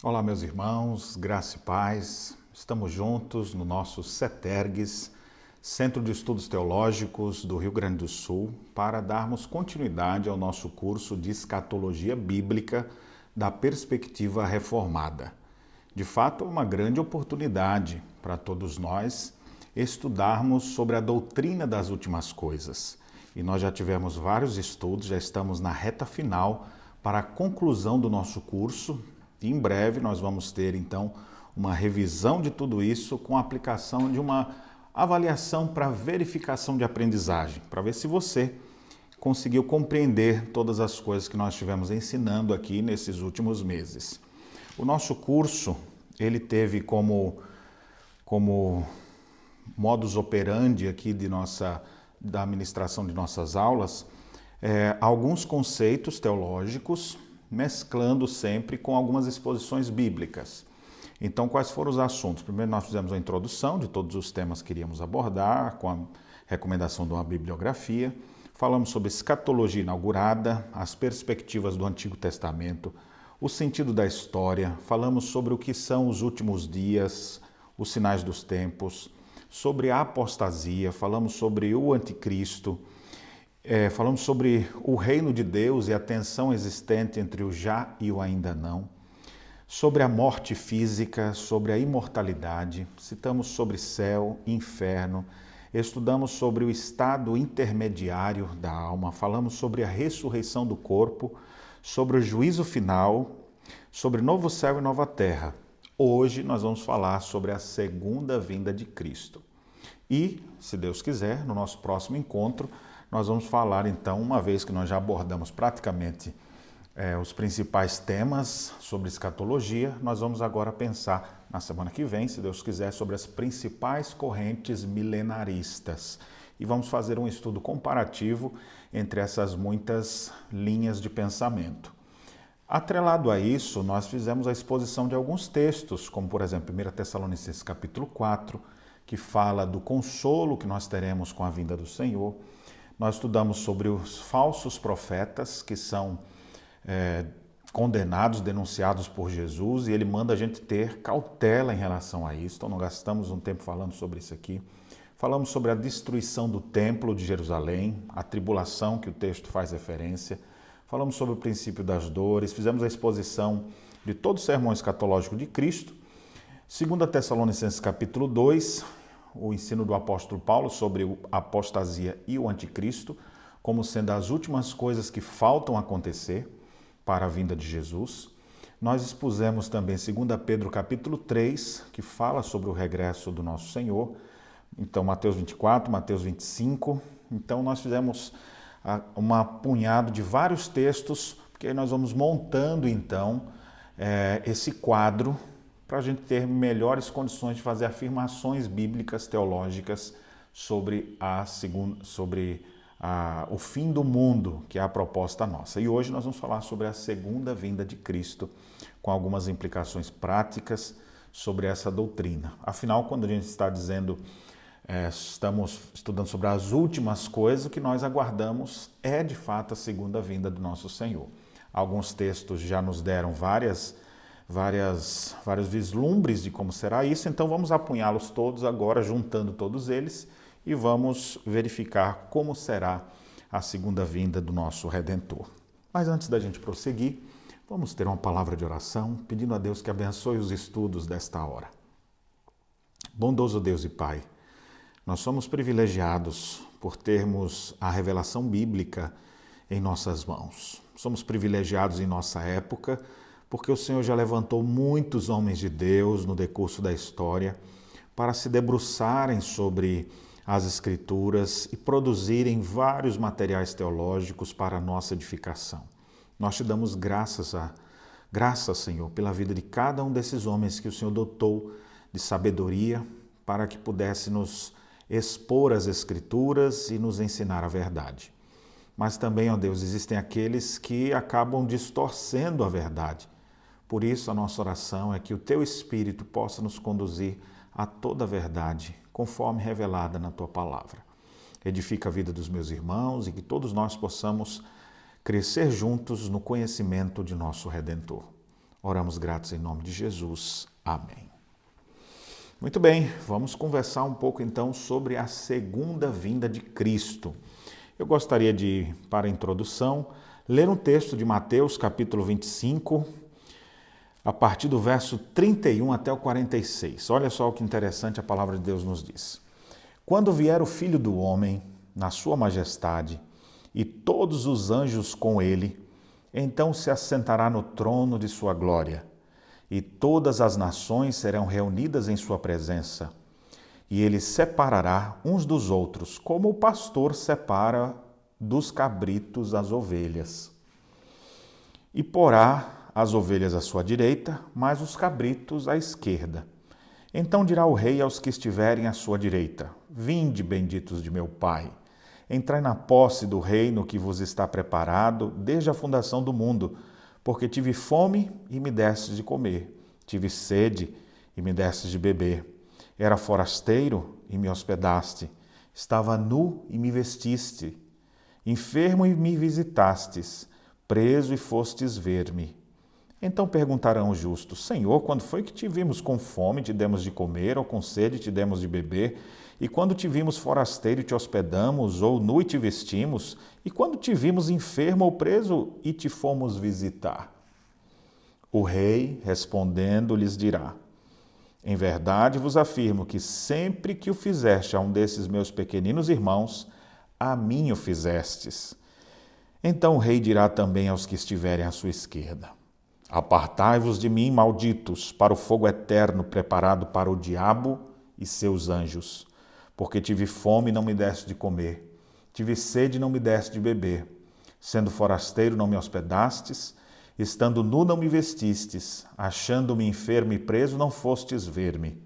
Olá, meus irmãos, graça e paz. Estamos juntos no nosso CETERGS, Centro de Estudos Teológicos do Rio Grande do Sul, para darmos continuidade ao nosso curso de Escatologia Bíblica da Perspectiva Reformada. De fato, é uma grande oportunidade para todos nós estudarmos sobre a doutrina das últimas coisas. E nós já tivemos vários estudos, já estamos na reta final para a conclusão do nosso curso. E em breve nós vamos ter, então, uma revisão de tudo isso com a aplicação de uma avaliação para verificação de aprendizagem, para ver se você conseguiu compreender todas as coisas que nós estivemos ensinando aqui nesses últimos meses. O nosso curso, ele teve como modus operandi aqui da administração de nossas aulas, alguns conceitos teológicos, mesclando sempre com algumas exposições bíblicas. Então, quais foram os assuntos? Primeiro, nós fizemos a introdução de todos os temas que iríamos abordar, com a recomendação de uma bibliografia. Falamos sobre escatologia inaugurada, as perspectivas do Antigo Testamento, o sentido da história. Falamos sobre o que são os últimos dias, os sinais dos tempos, sobre a apostasia. Falamos sobre o anticristo. Falamos sobre o reino de Deus e a tensão existente entre o já e o ainda não, sobre a morte física, sobre a imortalidade, citamos sobre céu, inferno, estudamos sobre o estado intermediário da alma, falamos sobre a ressurreição do corpo, sobre o juízo final, sobre novo céu e nova terra. Hoje nós vamos falar sobre a segunda vinda de Cristo. E, se Deus quiser, no nosso próximo encontro, nós vamos falar, então, uma vez que nós já abordamos praticamente os principais temas sobre escatologia, nós vamos agora pensar, na semana que vem, se Deus quiser, sobre as principais correntes milenaristas. E vamos fazer um estudo comparativo entre essas muitas linhas de pensamento. Atrelado a isso, nós fizemos a exposição de alguns textos, como, por exemplo, 1 Tessalonicenses capítulo 4, que fala do consolo que nós teremos com a vinda do Senhor. Nós estudamos sobre os falsos profetas que são condenados, denunciados por Jesus, e ele manda a gente ter cautela em relação a isso. Então, não gastamos um tempo falando sobre isso aqui. Falamos sobre a destruição do templo de Jerusalém, a tribulação que o texto faz referência. Falamos sobre o princípio das dores, fizemos a exposição de todo o sermão escatológico de Cristo. 2 Tessalonicenses capítulo 2, o ensino do apóstolo Paulo sobre a apostasia e o anticristo, como sendo as últimas coisas que faltam acontecer para a vinda de Jesus. Nós expusemos também 2 Pedro capítulo 3, que fala sobre o regresso do nosso Senhor. Então, Mateus 24, Mateus 25. Então, nós fizemos um apunhado de vários textos, porque aí nós vamos montando, então, esse quadro para a gente ter melhores condições de fazer afirmações bíblicas teológicas sobre o fim do mundo, que é a proposta nossa. E hoje nós vamos falar sobre a segunda vinda de Cristo, com algumas implicações práticas sobre essa doutrina. Afinal, quando a gente está dizendo, estamos estudando sobre as últimas coisas, o que nós aguardamos é de fato a segunda vinda do nosso Senhor. Alguns textos já nos deram vários vislumbres de como será isso, então vamos apunhá-los todos agora, juntando todos eles, e vamos verificar como será a segunda vinda do nosso Redentor. Mas antes da gente prosseguir, vamos ter uma palavra de oração, pedindo a Deus que abençoe os estudos desta hora. Bondoso Deus e Pai, nós somos privilegiados por termos a revelação bíblica em nossas mãos. Somos privilegiados em nossa época, porque o Senhor já levantou muitos homens de Deus no decurso da história para se debruçarem sobre as Escrituras e produzirem vários materiais teológicos para a nossa edificação. Nós te damos graças, Senhor, pela vida de cada um desses homens que o Senhor dotou de sabedoria para que pudesse nos expor as Escrituras e nos ensinar a verdade. Mas também, ó Deus, existem aqueles que acabam distorcendo a verdade. Por isso, a nossa oração é que o Teu Espírito possa nos conduzir a toda a verdade, conforme revelada na Tua Palavra. Edifica a vida dos meus irmãos e que todos nós possamos crescer juntos no conhecimento de nosso Redentor. Oramos gratos em nome de Jesus. Amém. Muito bem, vamos conversar um pouco então sobre a segunda vinda de Cristo. Eu gostaria de, para a introdução, ler um texto de Mateus, capítulo 25, a partir do verso 31 até o 46. Olha só o que interessante a palavra de Deus nos diz. Quando vier o Filho do Homem, na sua majestade, e todos os anjos com ele, então se assentará no trono de sua glória, e todas as nações serão reunidas em sua presença. E ele separará uns dos outros, como o pastor separa dos cabritos as ovelhas. E porá as ovelhas à sua direita, mas os cabritos à esquerda. Então dirá o rei aos que estiverem à sua direita: Vinde, benditos de meu Pai, entrai na posse do reino que vos está preparado desde a fundação do mundo, porque tive fome e me destes de comer, tive sede e me destes de beber, era forasteiro e me hospedaste, estava nu e me vestiste, enfermo e me visitastes, preso e fostes ver-me. Então perguntarão os justos: Senhor, quando foi que te vimos com fome e te demos de comer, ou com sede e te demos de beber? E quando te vimos forasteiro e te hospedamos, ou nu e te vestimos? E quando te vimos enfermo ou preso e te fomos visitar? O rei, respondendo, lhes dirá: Em verdade vos afirmo que sempre que o fizeste a um desses meus pequeninos irmãos, a mim o fizestes. Então o rei dirá também aos que estiverem à sua esquerda: Apartai-vos de mim, malditos, para o fogo eterno preparado para o diabo e seus anjos. Porque tive fome e não me deste de comer, tive sede e não me deste de beber, sendo forasteiro não me hospedastes, estando nu não me vestistes, achando-me enfermo e preso não fostes ver-me.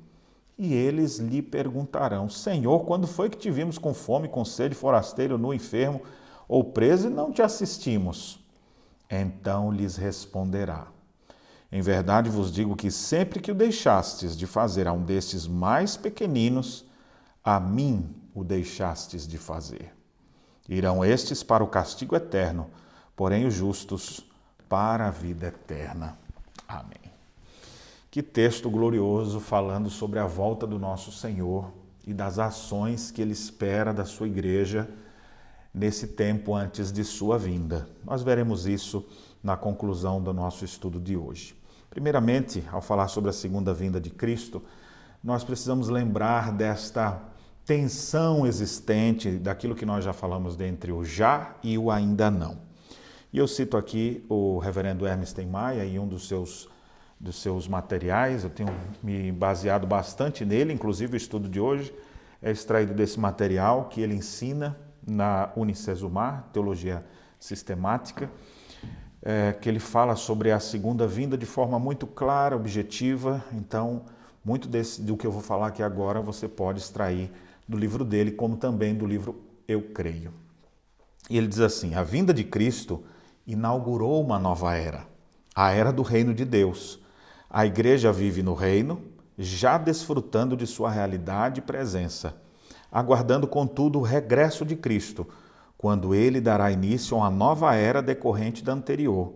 E eles lhe perguntarão: Senhor, quando foi que te vimos com fome, com sede, forasteiro, nu, enfermo ou preso e não te assistimos? Então lhes responderá: Em verdade vos digo que sempre que o deixastes de fazer a um destes mais pequeninos, a mim o deixastes de fazer. Irão estes para o castigo eterno, porém os justos para a vida eterna. Amém. Que texto glorioso falando sobre a volta do nosso Senhor e das ações que Ele espera da sua igreja nesse tempo antes de sua vinda. Nós veremos isso na conclusão do nosso estudo de hoje. Primeiramente, ao falar sobre a segunda vinda de Cristo, nós precisamos lembrar desta tensão existente, daquilo que nós já falamos entre o já e o ainda não. E eu cito aqui o reverendo Hermes Maia em um dos seus materiais, eu tenho me baseado bastante nele, inclusive o estudo de hoje é extraído desse material que ele ensina na Unicesumar, Teologia Sistemática, que ele fala sobre a segunda vinda de forma muito clara, objetiva. Então, muito do que eu vou falar aqui agora você pode extrair do livro dele, como também do livro Eu Creio. E ele diz assim: a vinda de Cristo inaugurou uma nova era, a era do reino de Deus. A igreja vive no reino, já desfrutando de sua realidade e presença, aguardando, contudo, o regresso de Cristo, quando ele dará início a uma nova era decorrente da anterior,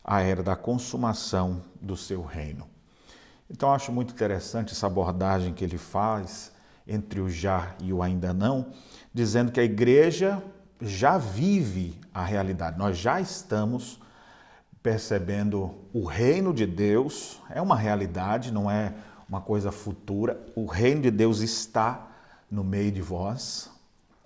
a era da consumação do seu reino. Então, acho muito interessante essa abordagem que ele faz entre o já e o ainda não, dizendo que a igreja já vive a realidade. Nós já estamos percebendo o reino de Deus, é uma realidade, não é uma coisa futura. O reino de Deus está no meio de vós.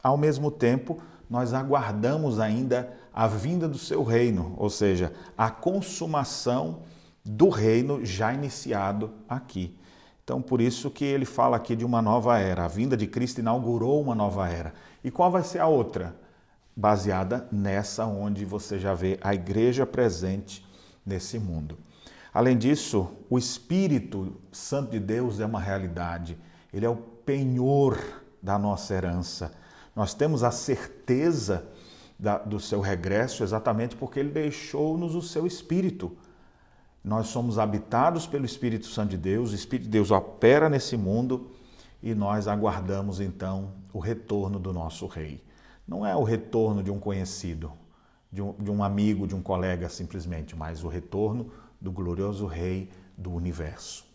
Ao mesmo tempo, nós aguardamos ainda a vinda do seu reino, ou seja, a consumação do reino já iniciado aqui. Então, por isso que ele fala aqui de uma nova era. A vinda de Cristo inaugurou uma nova era. E qual vai ser a outra? Baseada nessa onde você já vê a igreja presente nesse mundo. Além disso, o Espírito Santo de Deus é uma realidade. Ele é o penhor da nossa herança. Nós temos a certeza do seu regresso exatamente porque ele deixou-nos o seu Espírito. Nós somos habitados pelo Espírito Santo de Deus, o Espírito de Deus opera nesse mundo e nós aguardamos então o retorno do nosso Rei. Não é o retorno de um conhecido, de um amigo, de um colega simplesmente, mas o retorno do glorioso Rei do universo.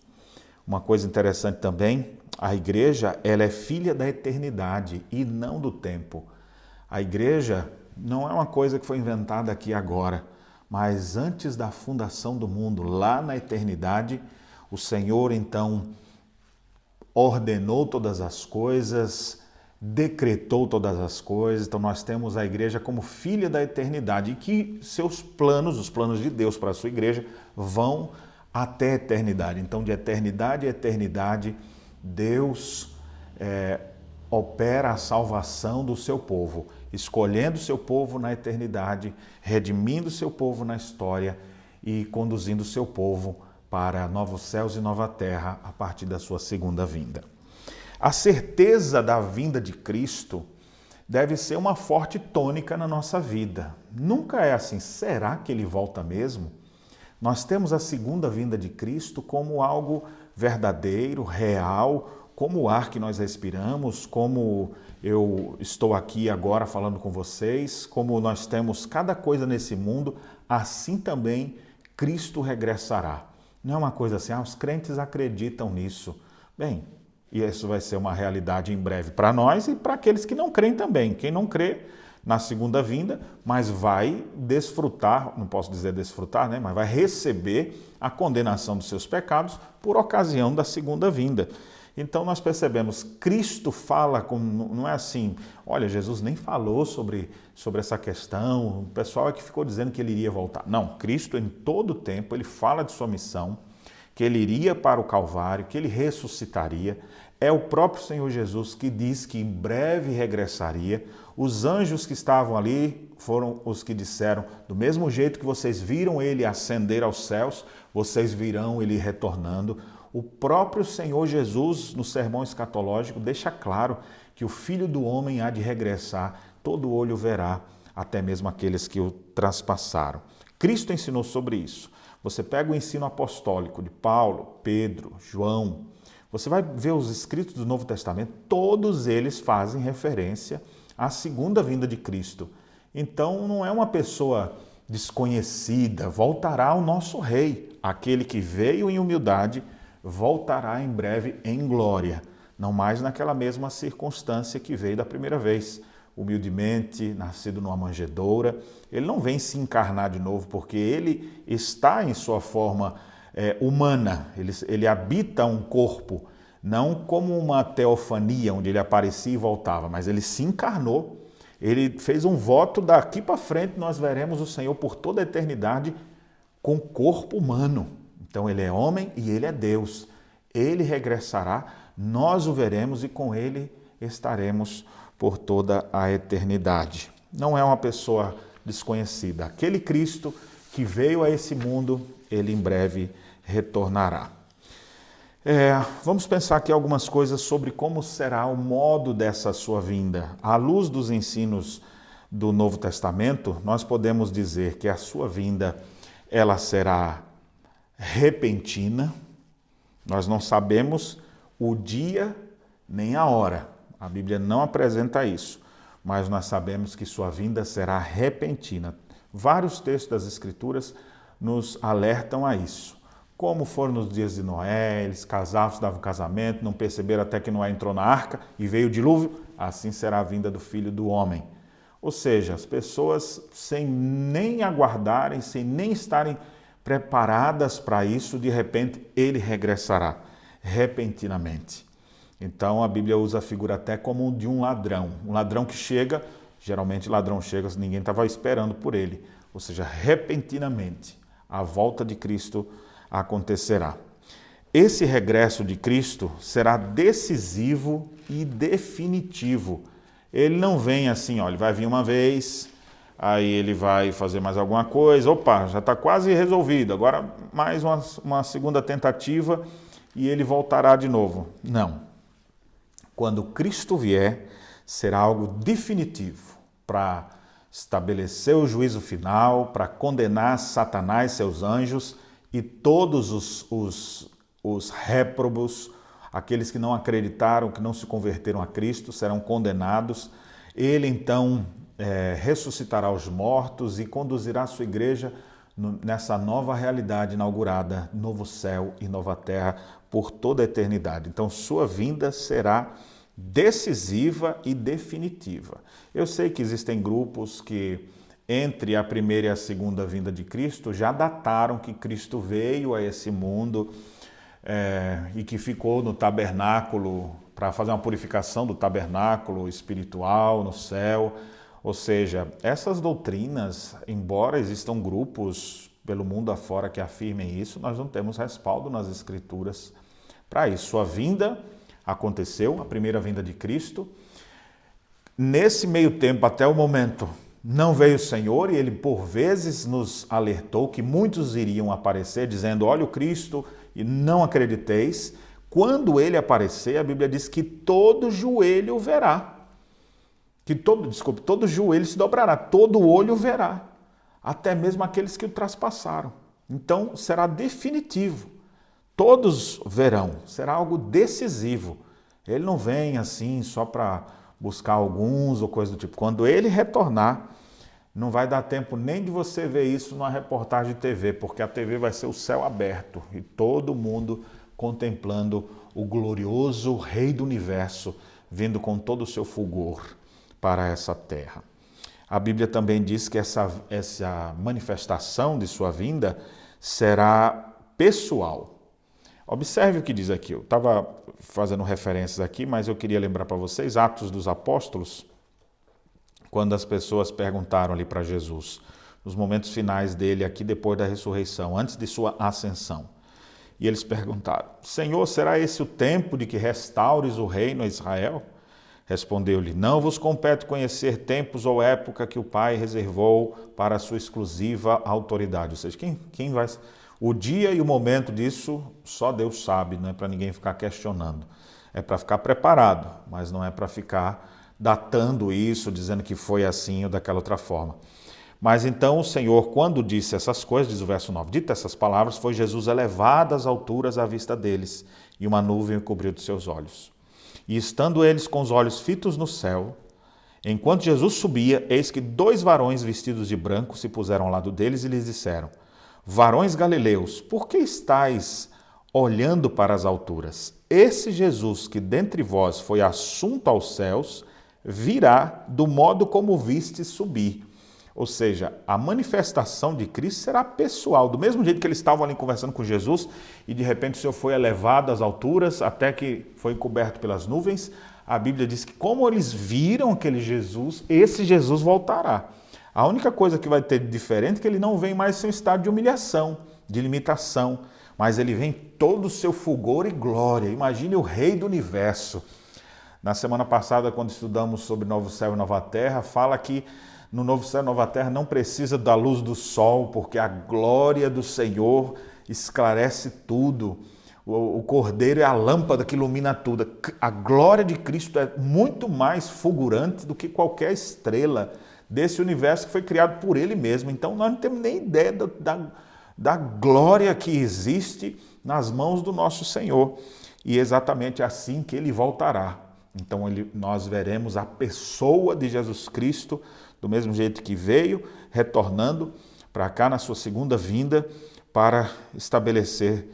Uma coisa interessante também, a igreja, ela é filha da eternidade e não do tempo. A igreja não é uma coisa que foi inventada aqui agora, mas antes da fundação do mundo, lá na eternidade, o Senhor então ordenou todas as coisas, decretou todas as coisas. Então nós temos a igreja como filha da eternidade e que seus planos, os planos de Deus para a sua igreja, vão até a eternidade. Então de eternidade a eternidade, Deus opera a salvação do seu povo, escolhendo o seu povo na eternidade, redimindo o seu povo na história e conduzindo o seu povo para novos céus e nova terra a partir da sua segunda vinda. A certeza da vinda de Cristo deve ser uma forte tônica na nossa vida. Nunca é assim, será que ele volta mesmo? Nós temos a segunda vinda de Cristo como algo verdadeiro, real, como o ar que nós respiramos, como eu estou aqui agora falando com vocês, como nós temos cada coisa nesse mundo, assim também Cristo regressará. Não é uma coisa assim, os crentes acreditam nisso. Bem, e isso vai ser uma realidade em breve para nós e para aqueles que não creem também. Quem não crê na segunda vinda, mas vai desfrutar, não posso dizer desfrutar, né? Mas vai receber a condenação dos seus pecados por ocasião da segunda vinda. Então nós percebemos, Cristo fala, não é assim, olha, Jesus nem falou sobre essa questão, o pessoal é que ficou dizendo que ele iria voltar. Não, Cristo em todo o tempo, ele fala de sua missão, que ele iria para o Calvário, que ele ressuscitaria. É o próprio Senhor Jesus que diz que em breve regressaria. Os anjos que estavam ali foram os que disseram, do mesmo jeito que vocês viram ele ascender aos céus, vocês virão ele retornando. O próprio Senhor Jesus, no sermão escatológico, deixa claro que o Filho do Homem há de regressar, todo olho verá, até mesmo aqueles que o traspassaram. Cristo ensinou sobre isso. Você pega o ensino apostólico de Paulo, Pedro, João, você vai ver os escritos do Novo Testamento, todos eles fazem referência à segunda vinda de Cristo. Então não é uma pessoa desconhecida, voltará o nosso Rei, aquele que veio em humildade, voltará em breve em glória, não mais naquela mesma circunstância que veio da primeira vez, humildemente, nascido numa manjedoura. Ele não vem se encarnar de novo, porque ele está em sua forma humana, ele habita um corpo, não como uma teofania, onde ele aparecia e voltava, mas ele se encarnou, ele fez um voto, daqui para frente nós veremos o Senhor por toda a eternidade com corpo humano. Então ele é homem e ele é Deus. Ele regressará, nós o veremos e com ele estaremos por toda a eternidade. Não é uma pessoa desconhecida. Aquele Cristo que veio a esse mundo, ele em breve retornará. Vamos pensar aqui algumas coisas sobre como será o modo dessa sua vinda. À luz dos ensinos do Novo Testamento, nós podemos dizer que a sua vinda ela será repentina. Nós não sabemos o dia nem a hora. A Bíblia não apresenta isso, mas nós sabemos que sua vinda será repentina. Vários textos das Escrituras nos alertam a isso. Como foram nos dias de Noé, eles casavam, davam casamento, não perceberam até que Noé entrou na arca e veio o dilúvio, assim será a vinda do Filho do Homem. Ou seja, as pessoas sem nem aguardarem, sem nem estarem preparadas para isso, de repente ele regressará repentinamente. Então a Bíblia usa a figura até como de um ladrão que chega, geralmente ladrão chega, ninguém estava esperando por ele, ou seja, repentinamente a volta de Cristo acontecerá. Esse regresso de Cristo será decisivo e definitivo. Ele não vem assim, ele vai vir uma vez, aí ele vai fazer mais alguma coisa, já está quase resolvido, agora mais uma segunda tentativa e ele voltará de novo. Não. Quando Cristo vier, será algo definitivo para estabelecer o juízo final, para condenar Satanás e seus anjos e todos os réprobos, aqueles que não acreditaram, que não se converteram a Cristo, serão condenados. Ele então ressuscitará os mortos e conduzirá a sua igreja nessa nova realidade inaugurada, novo céu e nova terra por toda a eternidade. Então, sua vinda será decisiva e definitiva. Eu sei que existem grupos que, entre a primeira e a segunda vinda de Cristo, já dataram que Cristo veio a esse mundo e que ficou no tabernáculo para fazer uma purificação do tabernáculo espiritual no céu. Ou seja, essas doutrinas, embora existam grupos pelo mundo afora que afirmem isso, nós não temos respaldo nas Escrituras para isso. Sua vinda aconteceu, a primeira vinda de Cristo. Nesse meio tempo, até o momento, não veio o Senhor e ele por vezes nos alertou que muitos iriam aparecer dizendo, olha o Cristo, e não acrediteis. Quando ele aparecer, a Bíblia diz que todo joelho o verá. Todo joelho se dobrará, todo olho verá, até mesmo aqueles que o traspassaram. Então, será definitivo. Todos verão, será algo decisivo. Ele não vem assim só para buscar alguns ou coisa do tipo. Quando ele retornar, não vai dar tempo nem de você ver isso numa reportagem de TV, porque a TV vai ser o céu aberto e todo mundo contemplando o glorioso Rei do Universo, vindo com todo o seu fulgor para essa terra. A Bíblia também diz que essa manifestação de sua vinda será pessoal. Observe o que diz aqui. Eu estava fazendo referências aqui, mas eu queria lembrar para vocês, Atos dos Apóstolos, quando as pessoas perguntaram ali para Jesus, nos momentos finais dele aqui, depois da ressurreição, antes de sua ascensão. E eles perguntaram, Senhor, será esse o tempo de que restaures o reino a Israel? Respondeu-lhe, não vos compete conhecer tempos ou época que o Pai reservou para a sua exclusiva autoridade. Ou seja, quem vai... O dia e o momento disso só Deus sabe, não é para ninguém ficar questionando. É para ficar preparado, mas não é para ficar datando isso, dizendo que foi assim ou daquela outra forma. Mas então o Senhor, quando disse essas coisas, diz o verso 9, dito essas palavras, foi Jesus elevado às alturas à vista deles, e uma nuvem o cobriu de seus olhos. E estando eles com os olhos fitos no céu, enquanto Jesus subia, eis que 2 varões vestidos de branco se puseram ao lado deles e lhes disseram, varões galileus, por que estáis olhando para as alturas? Esse Jesus que dentre vós foi assunto aos céus, virá do modo como viste subir. Ou seja, a manifestação de Cristo será pessoal, do mesmo jeito que eles estavam ali conversando com Jesus e de repente o Senhor foi elevado às alturas até que foi coberto pelas nuvens. A Bíblia diz que como eles viram aquele Jesus, esse Jesus voltará. A única coisa que vai ter de diferente é que ele não vem mais em um estado de humilhação, de limitação, mas ele vem todo o seu fulgor e glória. Imagine o Rei do Universo. Na semana passada, quando estudamos sobre Novo Céu e Nova Terra, fala que no Novo Céu e Nova Terra não precisa da luz do sol, porque a glória do Senhor esclarece tudo. O Cordeiro é a lâmpada que ilumina tudo. A glória de Cristo é muito mais fulgurante do que qualquer estrela desse universo que foi criado por Ele mesmo. Então nós não temos nem ideia da glória que existe nas mãos do nosso Senhor. E é exatamente assim que Ele voltará. Então nós veremos a pessoa de Jesus Cristo do mesmo jeito que veio, retornando para cá na sua segunda vinda para estabelecer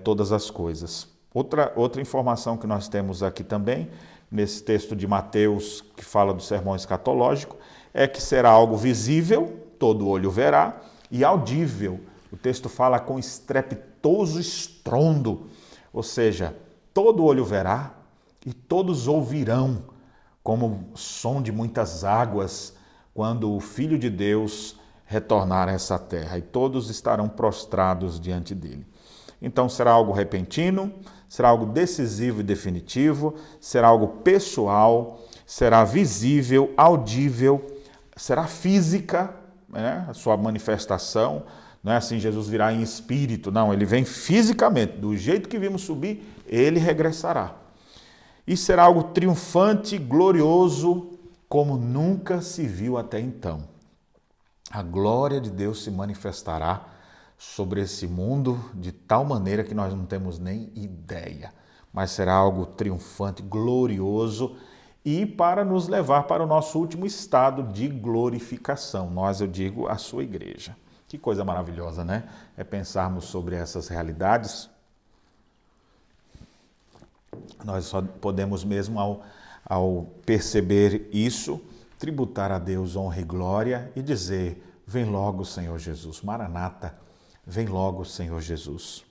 todas as coisas. Outra informação que nós temos aqui também, nesse texto de Mateus, que fala do sermão escatológico, é que será algo visível, todo olho verá, e audível. O texto fala com estrepitoso estrondo, ou seja, todo olho verá e todos ouvirão, como som de muitas águas, quando o Filho de Deus retornar a essa terra, e todos estarão prostrados diante dele. Então será algo repentino, será algo decisivo e definitivo, será algo pessoal, será visível, audível, será física, né? A sua manifestação. Não é assim, Jesus virá em espírito, não, ele vem fisicamente, do jeito que vimos subir, ele regressará. E será algo triunfante, glorioso, como nunca se viu até então. A glória de Deus se manifestará sobre esse mundo de tal maneira que nós não temos nem ideia, mas será algo triunfante, glorioso e para nos levar para o nosso último estado de glorificação. Nós, eu digo, a sua igreja. Que coisa maravilhosa, né? É pensarmos sobre essas realidades. Nós só podemos mesmo, ao perceber isso, tributar a Deus honra e glória e dizer: vem logo, Senhor Jesus. Maranata, vem logo, Senhor Jesus.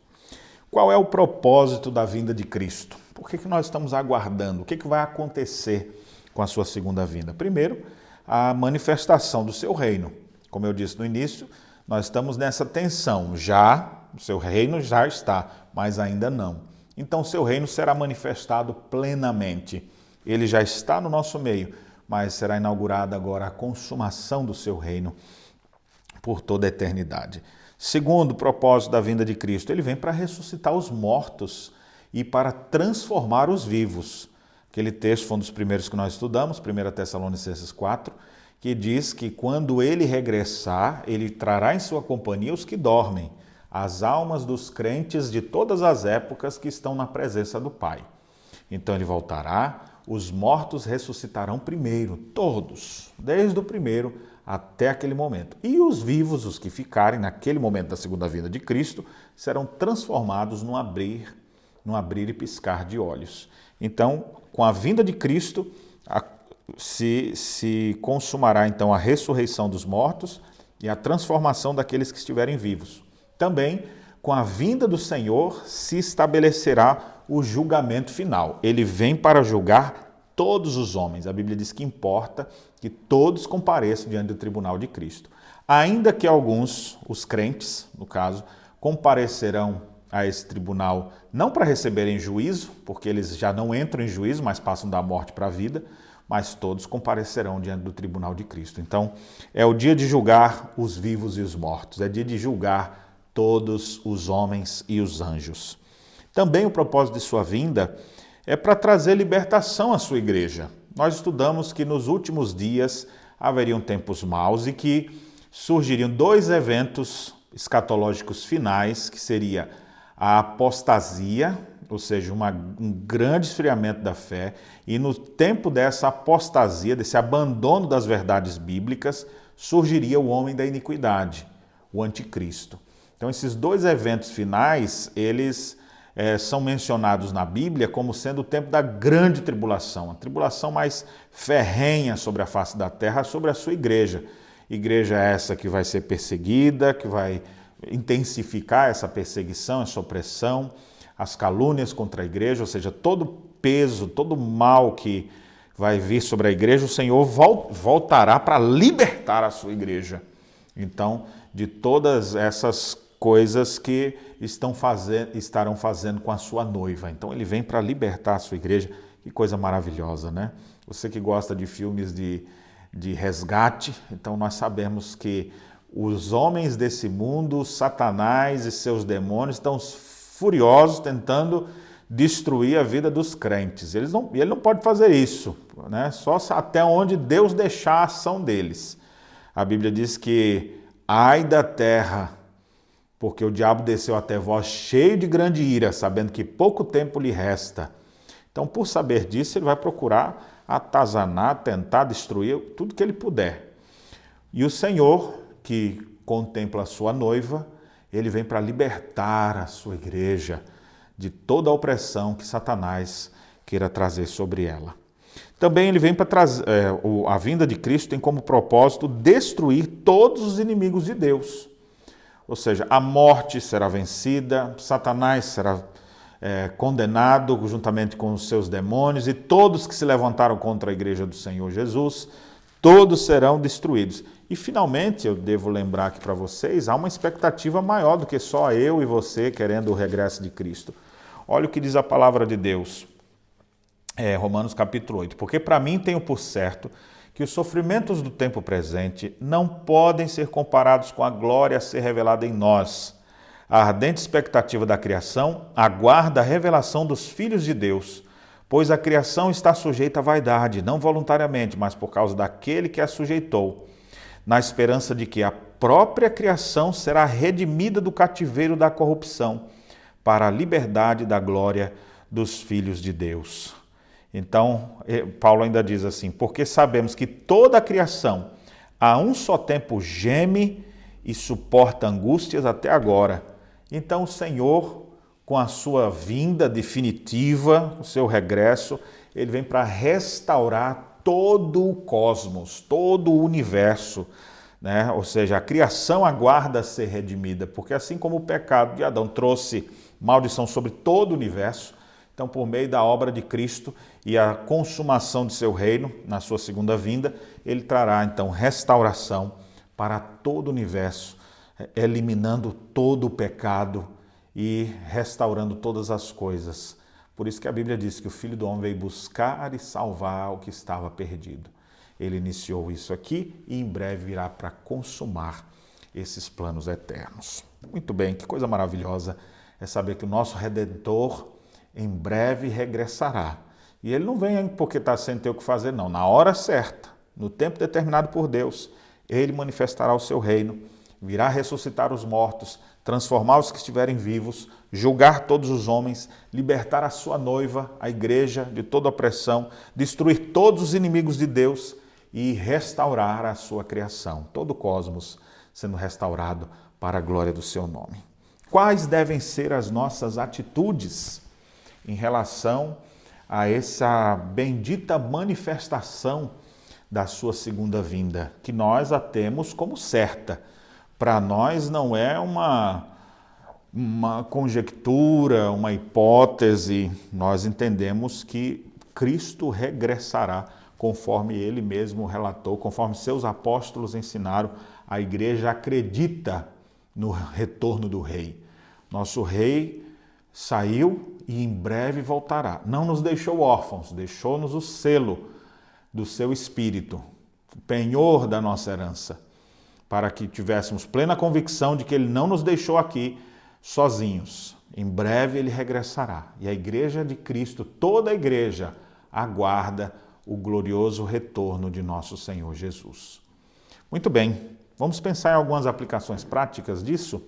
Qual é o propósito da vinda de Cristo? Por que nós estamos aguardando? O que vai acontecer com a sua segunda vinda? Primeiro, a manifestação do seu reino. Como eu disse no início, nós estamos nessa tensão. O seu reino já está, mas ainda não. Então, o seu reino será manifestado plenamente. Ele já está no nosso meio, mas será inaugurada agora a consumação do seu reino por toda a eternidade. Segundo propósito da vinda de Cristo, ele vem para ressuscitar os mortos e para transformar os vivos. Aquele texto foi um dos primeiros que nós estudamos, 1 Tessalonicenses 4, que diz que quando ele regressar, ele trará em sua companhia os que dormem, as almas dos crentes de todas as épocas que estão na presença do Pai. Então ele voltará, os mortos ressuscitarão primeiro, todos, desde o primeiro até aquele momento. E os vivos, os que ficarem naquele momento da segunda vinda de Cristo, serão transformados num abrir e piscar de olhos. Então, com a vinda de Cristo, se consumará então a ressurreição dos mortos e a transformação daqueles que estiverem vivos. Também, com a vinda do Senhor, se estabelecerá o julgamento final. Ele vem para julgar todos os homens. A Bíblia diz que importa que todos compareçam diante do tribunal de Cristo. Ainda que alguns, os crentes, no caso, comparecerão a esse tribunal não para receberem juízo, porque eles já não entram em juízo, mas passam da morte para a vida, mas todos comparecerão diante do tribunal de Cristo. Então, é o dia de julgar os vivos e os mortos, é dia de julgar todos os homens e os anjos. Também o propósito de sua vinda é para trazer libertação à sua igreja. Nós estudamos que nos últimos dias haveriam tempos maus e que surgiriam dois eventos escatológicos finais, que seria a apostasia, ou seja, um grande esfriamento da fé, e no tempo dessa apostasia, desse abandono das verdades bíblicas, surgiria o homem da iniquidade, o anticristo. Então, esses dois eventos finais, eles são mencionados na Bíblia como sendo o tempo da grande tribulação, a tribulação mais ferrenha sobre a face da terra, sobre a sua igreja. Igreja essa que vai ser perseguida, que vai intensificar essa perseguição, essa opressão, as calúnias contra a igreja, ou seja, todo peso, todo mal que vai vir sobre a igreja, o Senhor voltará para libertar a sua igreja. Então, de todas essas coisas que estarão fazendo com a sua noiva. Então ele vem para libertar a sua igreja. Que coisa maravilhosa, né? Você que gosta de filmes de resgate, então nós sabemos que os homens desse mundo, Satanás e seus demônios, estão furiosos tentando destruir a vida dos crentes. Ele não pode fazer isso, né? Só até onde Deus deixar a ação deles. A Bíblia diz que ai da terra, porque o diabo desceu até vós cheio de grande ira, sabendo que pouco tempo lhe resta. Então, por saber disso, ele vai procurar atazanar, tentar destruir tudo que ele puder. E o Senhor, que contempla a sua noiva, ele vem para libertar a sua igreja de toda a opressão que Satanás queira trazer sobre ela. Também ele vem para trazer, a vinda de Cristo tem como propósito destruir todos os inimigos de Deus. Ou seja, a morte será vencida, Satanás será condenado juntamente com os seus demônios e todos que se levantaram contra a igreja do Senhor Jesus, todos serão destruídos. E finalmente, eu devo lembrar aqui para vocês, há uma expectativa maior do que só eu e você querendo o regresso de Cristo. Olha o que diz a palavra de Deus, Romanos capítulo 8. Porque para mim tenho por certo que os sofrimentos do tempo presente não podem ser comparados com a glória a ser revelada em nós. A ardente expectativa da criação aguarda a revelação dos filhos de Deus, pois a criação está sujeita à vaidade, não voluntariamente, mas por causa daquele que a sujeitou, na esperança de que a própria criação será redimida do cativeiro da corrupção, para a liberdade da glória dos filhos de Deus. Então, Paulo ainda diz assim, porque sabemos que toda a criação a um só tempo geme e suporta angústias até agora. Então o Senhor, com a sua vinda definitiva, o seu regresso, ele vem para restaurar todo o cosmos, todo o universo, né? Ou seja, a criação aguarda ser redimida, porque assim como o pecado de Adão trouxe maldição sobre todo o universo, então por meio da obra de Cristo e a consumação de seu reino, na sua segunda vinda, ele trará então restauração para todo o universo, eliminando todo o pecado e restaurando todas as coisas. Por isso que a Bíblia diz que o Filho do Homem veio buscar e salvar o que estava perdido. Ele iniciou isso aqui e em breve virá para consumar esses planos eternos. Muito bem, que coisa maravilhosa é saber que o nosso Redentor em breve regressará. E ele não vem porque está sem ter o que fazer, não. Na hora certa, no tempo determinado por Deus, ele manifestará o seu reino, virá ressuscitar os mortos, transformar os que estiverem vivos, julgar todos os homens, libertar a sua noiva, a igreja, de toda opressão, destruir todos os inimigos de Deus e restaurar a sua criação, todo o cosmos sendo restaurado para a glória do seu nome. Quais devem ser as nossas atitudes em relação a essa bendita manifestação da sua segunda vinda, que nós a temos como certa? Para nós não é uma conjectura, uma hipótese, nós entendemos que Cristo regressará, conforme ele mesmo relatou, conforme seus apóstolos ensinaram, a igreja acredita no retorno do rei. Nosso rei saiu e em breve voltará. Não nos deixou órfãos, deixou-nos o selo do seu espírito, o penhor da nossa herança, para que tivéssemos plena convicção de que ele não nos deixou aqui sozinhos. Em breve ele regressará. E a igreja de Cristo, toda a igreja, aguarda o glorioso retorno de nosso Senhor Jesus. Muito bem, vamos pensar em algumas aplicações práticas disso?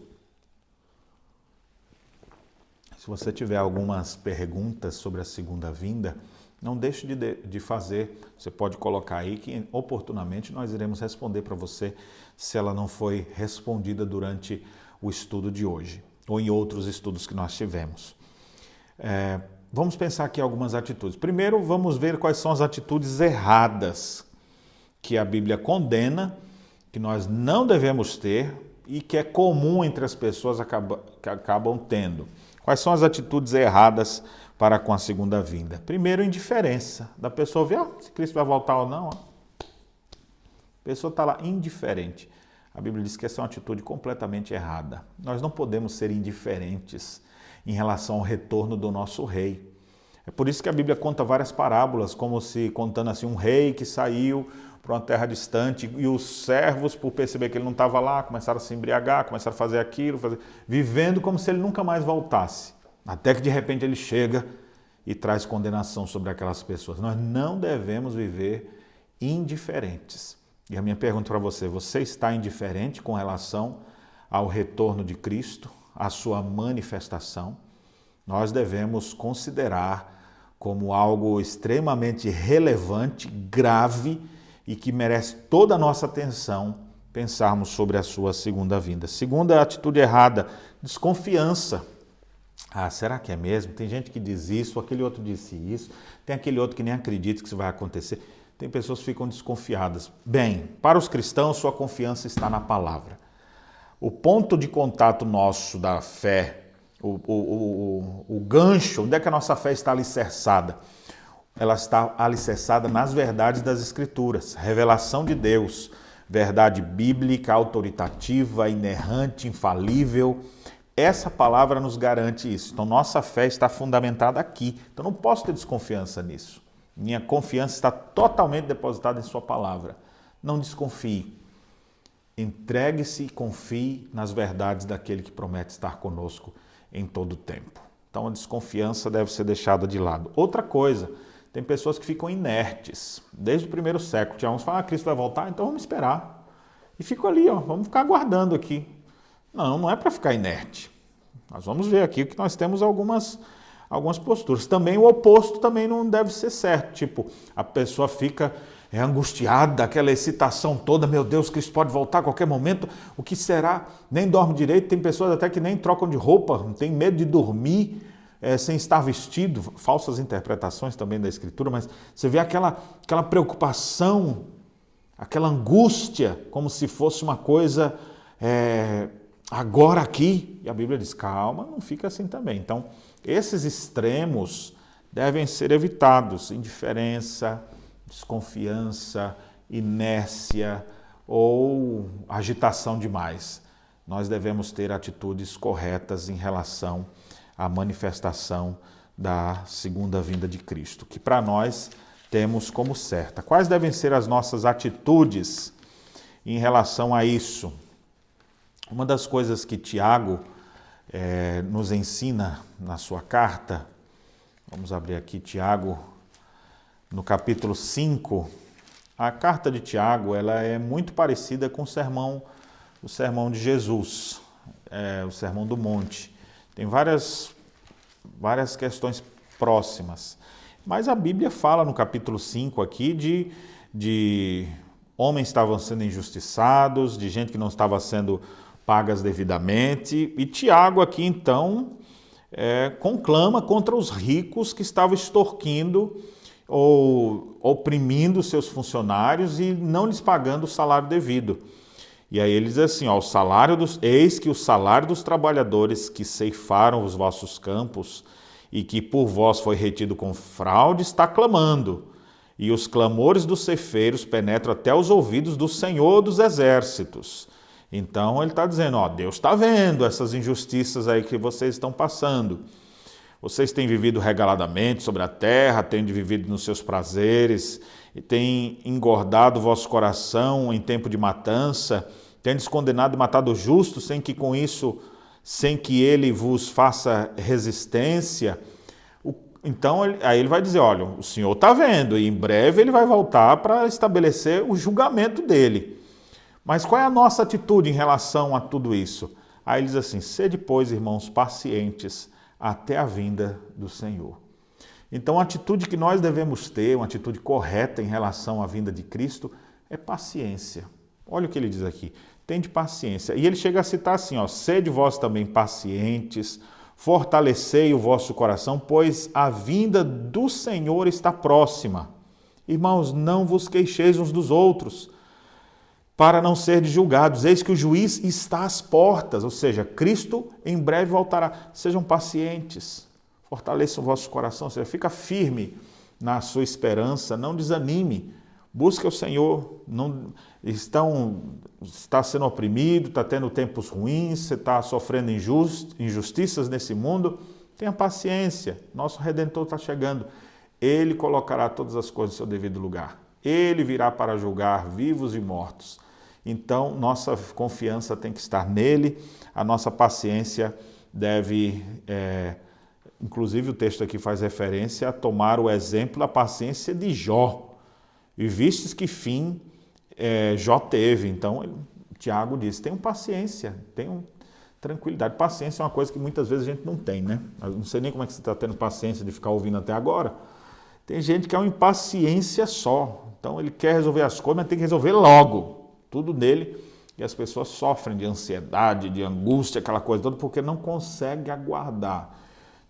Se você tiver algumas perguntas sobre a segunda vinda, não deixe de fazer, você pode colocar aí que oportunamente nós iremos responder para você se ela não foi respondida durante o estudo de hoje ou em outros estudos que nós tivemos. Vamos pensar aqui algumas atitudes. Primeiro, vamos ver quais são as atitudes erradas que a Bíblia condena, que nós não devemos ter e que é comum entre as pessoas que acabam tendo. Quais são as atitudes erradas para com a segunda vinda? Primeiro, indiferença. Da pessoa ver se Cristo vai voltar ou não. A pessoa está lá indiferente. A Bíblia diz que essa é uma atitude completamente errada. Nós não podemos ser indiferentes em relação ao retorno do nosso rei. É por isso que a Bíblia conta várias parábolas, como se contando assim, um rei que saiu para uma terra distante e os servos, por perceber que ele não estava lá, começaram a se embriagar, começaram a fazer aquilo, vivendo como se ele nunca mais voltasse. Até que de repente ele chega e traz condenação sobre aquelas pessoas. Nós não devemos viver indiferentes. E a minha pergunta para você, você está indiferente com relação ao retorno de Cristo, à sua manifestação? Nós devemos considerar como algo extremamente relevante, grave e que merece toda a nossa atenção pensarmos sobre a sua segunda vinda. Segunda atitude errada, desconfiança. Será que é mesmo? Tem gente que diz isso, aquele outro disse isso, tem aquele outro que nem acredita que isso vai acontecer. Tem pessoas que ficam desconfiadas. Bem, para os cristãos, sua confiança está na palavra. O ponto de contato nosso da fé, o gancho, onde é que a nossa fé está alicerçada? Ela está alicerçada nas verdades das Escrituras, revelação de Deus, verdade bíblica, autoritativa, inerrante, infalível. Essa palavra nos garante isso. Então, nossa fé está fundamentada aqui. Então, não posso ter desconfiança nisso. Minha confiança está totalmente depositada em sua palavra. Não desconfie. Entregue-se e confie nas verdades daquele que promete estar conosco em todo o tempo. Então, a desconfiança deve ser deixada de lado. Outra coisa, tem pessoas que ficam inertes. Desde o primeiro século, tinha uns que falam, Cristo vai voltar, então vamos esperar. E ficam ali, vamos ficar aguardando aqui. Não é para ficar inerte. Nós vamos ver aqui que nós temos algumas algumas posturas. Também o oposto também não deve ser certo. Tipo, a pessoa fica angustiada, aquela excitação toda, meu Deus, Cristo pode voltar a qualquer momento, o que será? Nem dorme direito, tem pessoas até que nem trocam de roupa, tem medo de dormir sem estar vestido, falsas interpretações também da Escritura, mas você vê aquela preocupação, aquela angústia, como se fosse uma coisa agora aqui, e a Bíblia diz, calma, não fica assim também. Então, esses extremos devem ser evitados, indiferença, desconfiança, inércia ou agitação demais. Nós devemos ter atitudes corretas em relação à manifestação da segunda vinda de Cristo, que para nós temos como certa. Quais devem ser as nossas atitudes em relação a isso? Uma das coisas que Tiago nos ensina na sua carta, vamos abrir aqui Tiago, no capítulo 5, a carta de Tiago ela é muito parecida com o sermão de Jesus, o Sermão do Monte. Tem várias questões próximas. Mas a Bíblia fala no capítulo 5 aqui de homens que estavam sendo injustiçados, de gente que não estava sendo pagas devidamente. E Tiago aqui então conclama contra os ricos que estavam extorquindo ou oprimindo seus funcionários e não lhes pagando o salário devido. E aí ele diz assim, eis que o salário dos trabalhadores que ceifaram os vossos campos e que por vós foi retido com fraude está clamando, e os clamores dos ceifeiros penetram até os ouvidos do Senhor dos Exércitos. Então ele está dizendo, Deus está vendo essas injustiças aí que vocês estão passando. Vocês têm vivido regaladamente sobre a terra, têm vivido nos seus prazeres, e têm engordado o vosso coração em tempo de matança, tendes condenado e matado o justo, sem que ele vos faça resistência. Então, aí ele vai dizer, olha, o Senhor está vendo, e em breve ele vai voltar para estabelecer o julgamento dele. Mas qual é a nossa atitude em relação a tudo isso? Aí ele diz assim, sede, pois, irmãos, pacientes, até a vinda do Senhor. Então, a atitude que nós devemos ter, uma atitude correta em relação à vinda de Cristo, é paciência. Olha o que ele diz aqui, tende paciência. E ele chega a citar assim, sede vós também pacientes, fortalecei o vosso coração, pois a vinda do Senhor está próxima. Irmãos, não vos queixeis uns dos outros, para não serdes julgados. Eis que o juiz está às portas, ou seja, Cristo em breve voltará. Sejam pacientes, fortaleçam o vosso coração, ou seja, fica firme na sua esperança, não desanime, busque o Senhor, está sendo oprimido, está tendo tempos ruins, você está sofrendo injustiças nesse mundo, tenha paciência, nosso Redentor está chegando, Ele colocará todas as coisas no seu devido lugar, Ele virá para julgar vivos e mortos. Então, nossa confiança tem que estar nele, a nossa paciência deve, inclusive o texto aqui faz referência a tomar o exemplo da paciência de Jó. E vistes que fim Jó teve. Então, Tiago diz, tenham paciência, tenham tranquilidade. Paciência é uma coisa que muitas vezes a gente não tem, né? Eu não sei nem como é que você está tendo paciência de ficar ouvindo até agora. Tem gente que é uma impaciência só. Então, ele quer resolver as coisas, mas tem que resolver logo. Tudo nele, e as pessoas sofrem de ansiedade, de angústia, aquela coisa toda, porque não consegue aguardar.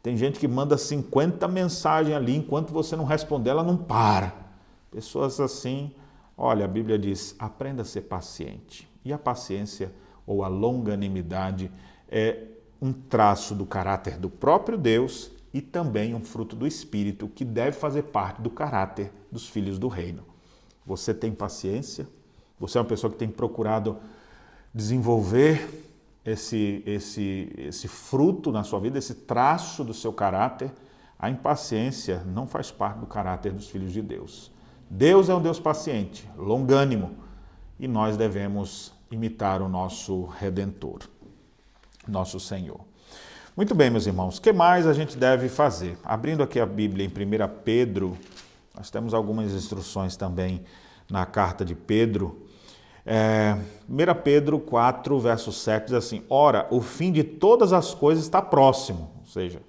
Tem gente que manda 50 mensagens ali, enquanto você não responder, ela não para. Pessoas assim, olha, a Bíblia diz, aprenda a ser paciente. E a paciência, ou a longanimidade, é um traço do caráter do próprio Deus e também um fruto do Espírito, que deve fazer parte do caráter dos filhos do reino. Você tem paciência? Você é uma pessoa que tem procurado desenvolver esse fruto na sua vida, esse traço do seu caráter? A impaciência não faz parte do caráter dos filhos de Deus. Deus é um Deus paciente, longânimo, e nós devemos imitar o nosso Redentor, nosso Senhor. Muito bem, meus irmãos, o que mais a gente deve fazer? Abrindo aqui a Bíblia em 1 Pedro, nós temos algumas instruções também na carta de Pedro. 1 Pedro 4, verso 7 diz assim, ora, o fim de todas as coisas está próximo, ou seja,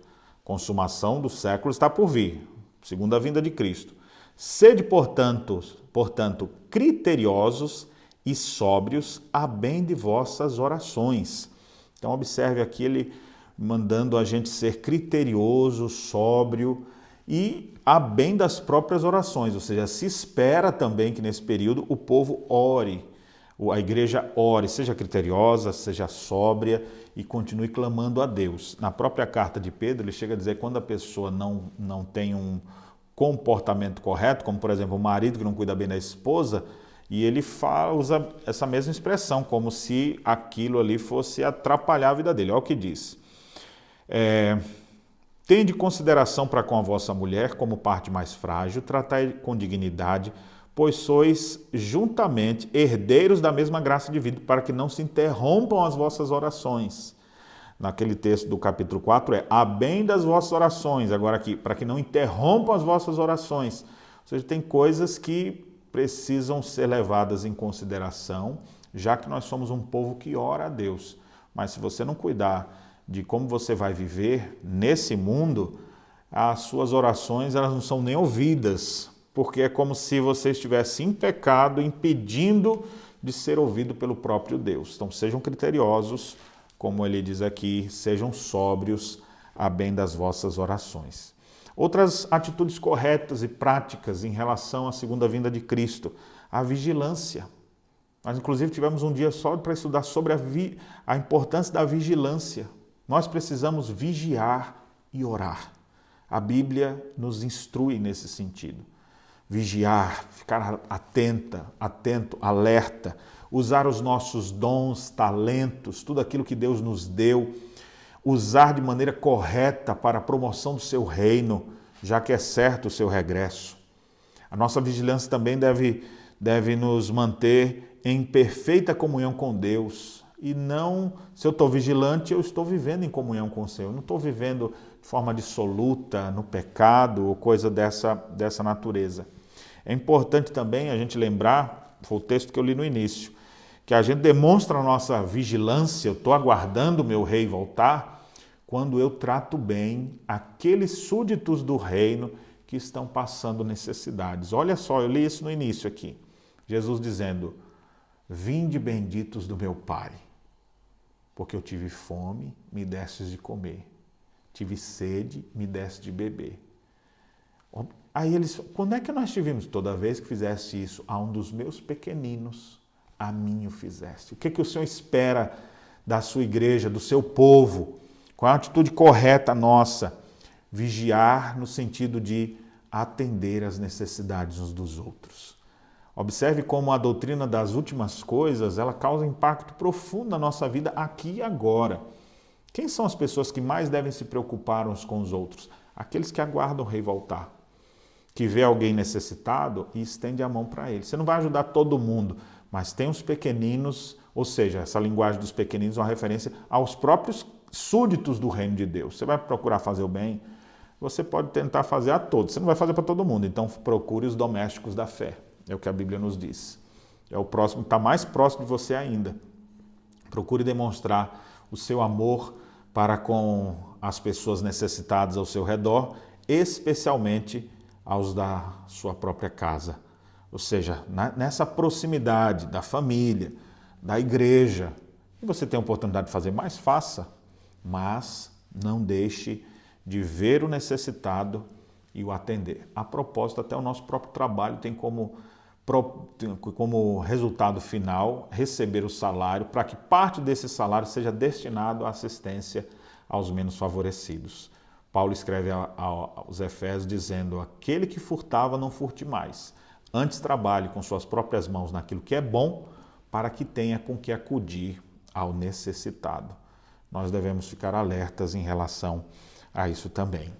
Consumação do século está por vir, segunda vinda de Cristo. Sede, portanto, criteriosos e sóbrios a bem de vossas orações. Então observe aqui ele mandando a gente ser criterioso, sóbrio e a bem das próprias orações, ou seja, se espera também que nesse período o povo ore, a igreja ore, seja criteriosa, seja sóbria e continue clamando a Deus. Na própria carta de Pedro, ele chega a dizer que quando a pessoa não tem um comportamento correto, como por exemplo o marido que não cuida bem da esposa, e ele usa essa mesma expressão, como se aquilo ali fosse atrapalhar a vida dele. Olha o que diz. Tende consideração para com a vossa mulher como parte mais frágil, tratai com dignidade, pois sois juntamente herdeiros da mesma graça de vida, para que não se interrompam as vossas orações. Naquele texto do capítulo 4 a bem das vossas orações, agora aqui, para que não interrompam as vossas orações. Ou seja, tem coisas que precisam ser levadas em consideração, já que nós somos um povo que ora a Deus. Mas se você não cuidar de como você vai viver nesse mundo, as suas orações elas não são nem ouvidas, porque é como se você estivesse em pecado, impedindo de ser ouvido pelo próprio Deus. Então sejam criteriosos, como ele diz aqui, sejam sóbrios a bem das vossas orações. Outras atitudes corretas e práticas em relação à segunda vinda de Cristo, a vigilância. Nós, inclusive, tivemos um dia só para estudar sobre a importância da vigilância. Nós precisamos vigiar e orar. A Bíblia nos instrui nesse sentido. Vigiar, ficar atento, alerta, usar os nossos dons, talentos, tudo aquilo que Deus nos deu, usar de maneira correta para a promoção do seu reino, já que é certo o seu regresso. A nossa vigilância também deve nos manter em perfeita comunhão com Deus. E não, se eu estou vigilante, eu estou vivendo em comunhão com o Senhor. Eu não estou vivendo de forma dissoluta, no pecado ou coisa dessa natureza. É importante também a gente lembrar, foi o texto que eu li no início, que a gente demonstra a nossa vigilância, eu estou aguardando o meu rei voltar, quando eu trato bem aqueles súditos do reino que estão passando necessidades. Olha só, eu li isso no início aqui. Jesus dizendo, vinde benditos do meu Pai, porque eu tive fome, me destes de comer. Tive sede, me deste de beber. Aí eles, quando é que nós tivemos? Toda vez que fizeste isso a um dos meus pequeninos, a mim o fizeste. O que o Senhor espera da sua igreja, do seu povo? Qual é a atitude correta nossa? Vigiar no sentido de atender às necessidades uns dos outros. Observe como a doutrina das últimas coisas, ela causa impacto profundo na nossa vida aqui e agora. Quem são as pessoas que mais devem se preocupar uns com os outros? Aqueles que aguardam o rei voltar. Que vê alguém necessitado e estende a mão para ele. Você não vai ajudar todo mundo, mas tem os pequeninos, ou seja, essa linguagem dos pequeninos é uma referência aos próprios súditos do reino de Deus. Você vai procurar fazer o bem, você pode tentar fazer a todos. Você não vai fazer para todo mundo, então procure os domésticos da fé. É o que a Bíblia nos diz. É o próximo, está mais próximo de você ainda. Procure demonstrar o seu amor para com as pessoas necessitadas ao seu redor, especialmente aos da sua própria casa. Ou seja, nessa proximidade da família, da igreja, e você tem a oportunidade de fazer mais, faça, mas não deixe de ver o necessitado e o atender. A propósito, até o nosso próprio trabalho tem como resultado final receber o salário, para que parte desse salário seja destinado à assistência aos menos favorecidos. Paulo escreve aos Efésios dizendo, aquele que furtava não furte mais, antes trabalhe com suas próprias mãos naquilo que é bom, para que tenha com que acudir ao necessitado. Nós devemos ficar alertas em relação a isso também.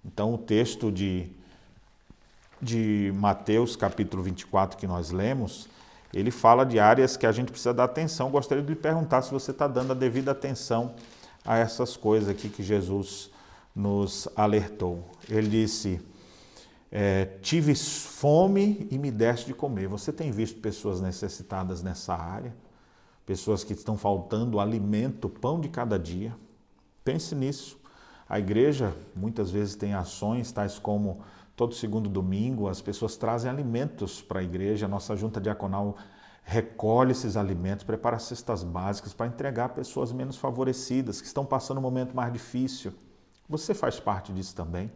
Então o texto de Mateus, capítulo 24, que nós lemos, ele fala de áreas que a gente precisa dar atenção. Gostaria de lhe perguntar se você está dando a devida atenção a essas coisas aqui que Jesus nos alertou. Ele disse, tive fome e me deste de comer. Você tem visto pessoas necessitadas nessa área? Pessoas que estão faltando alimento, pão de cada dia? Pense nisso. A igreja muitas vezes tem ações tais como todo segundo domingo as pessoas trazem alimentos para a igreja, a nossa junta diaconal recolhe esses alimentos, prepara cestas básicas para entregar a pessoas menos favorecidas, que estão passando um momento mais difícil. Você faz parte disso também?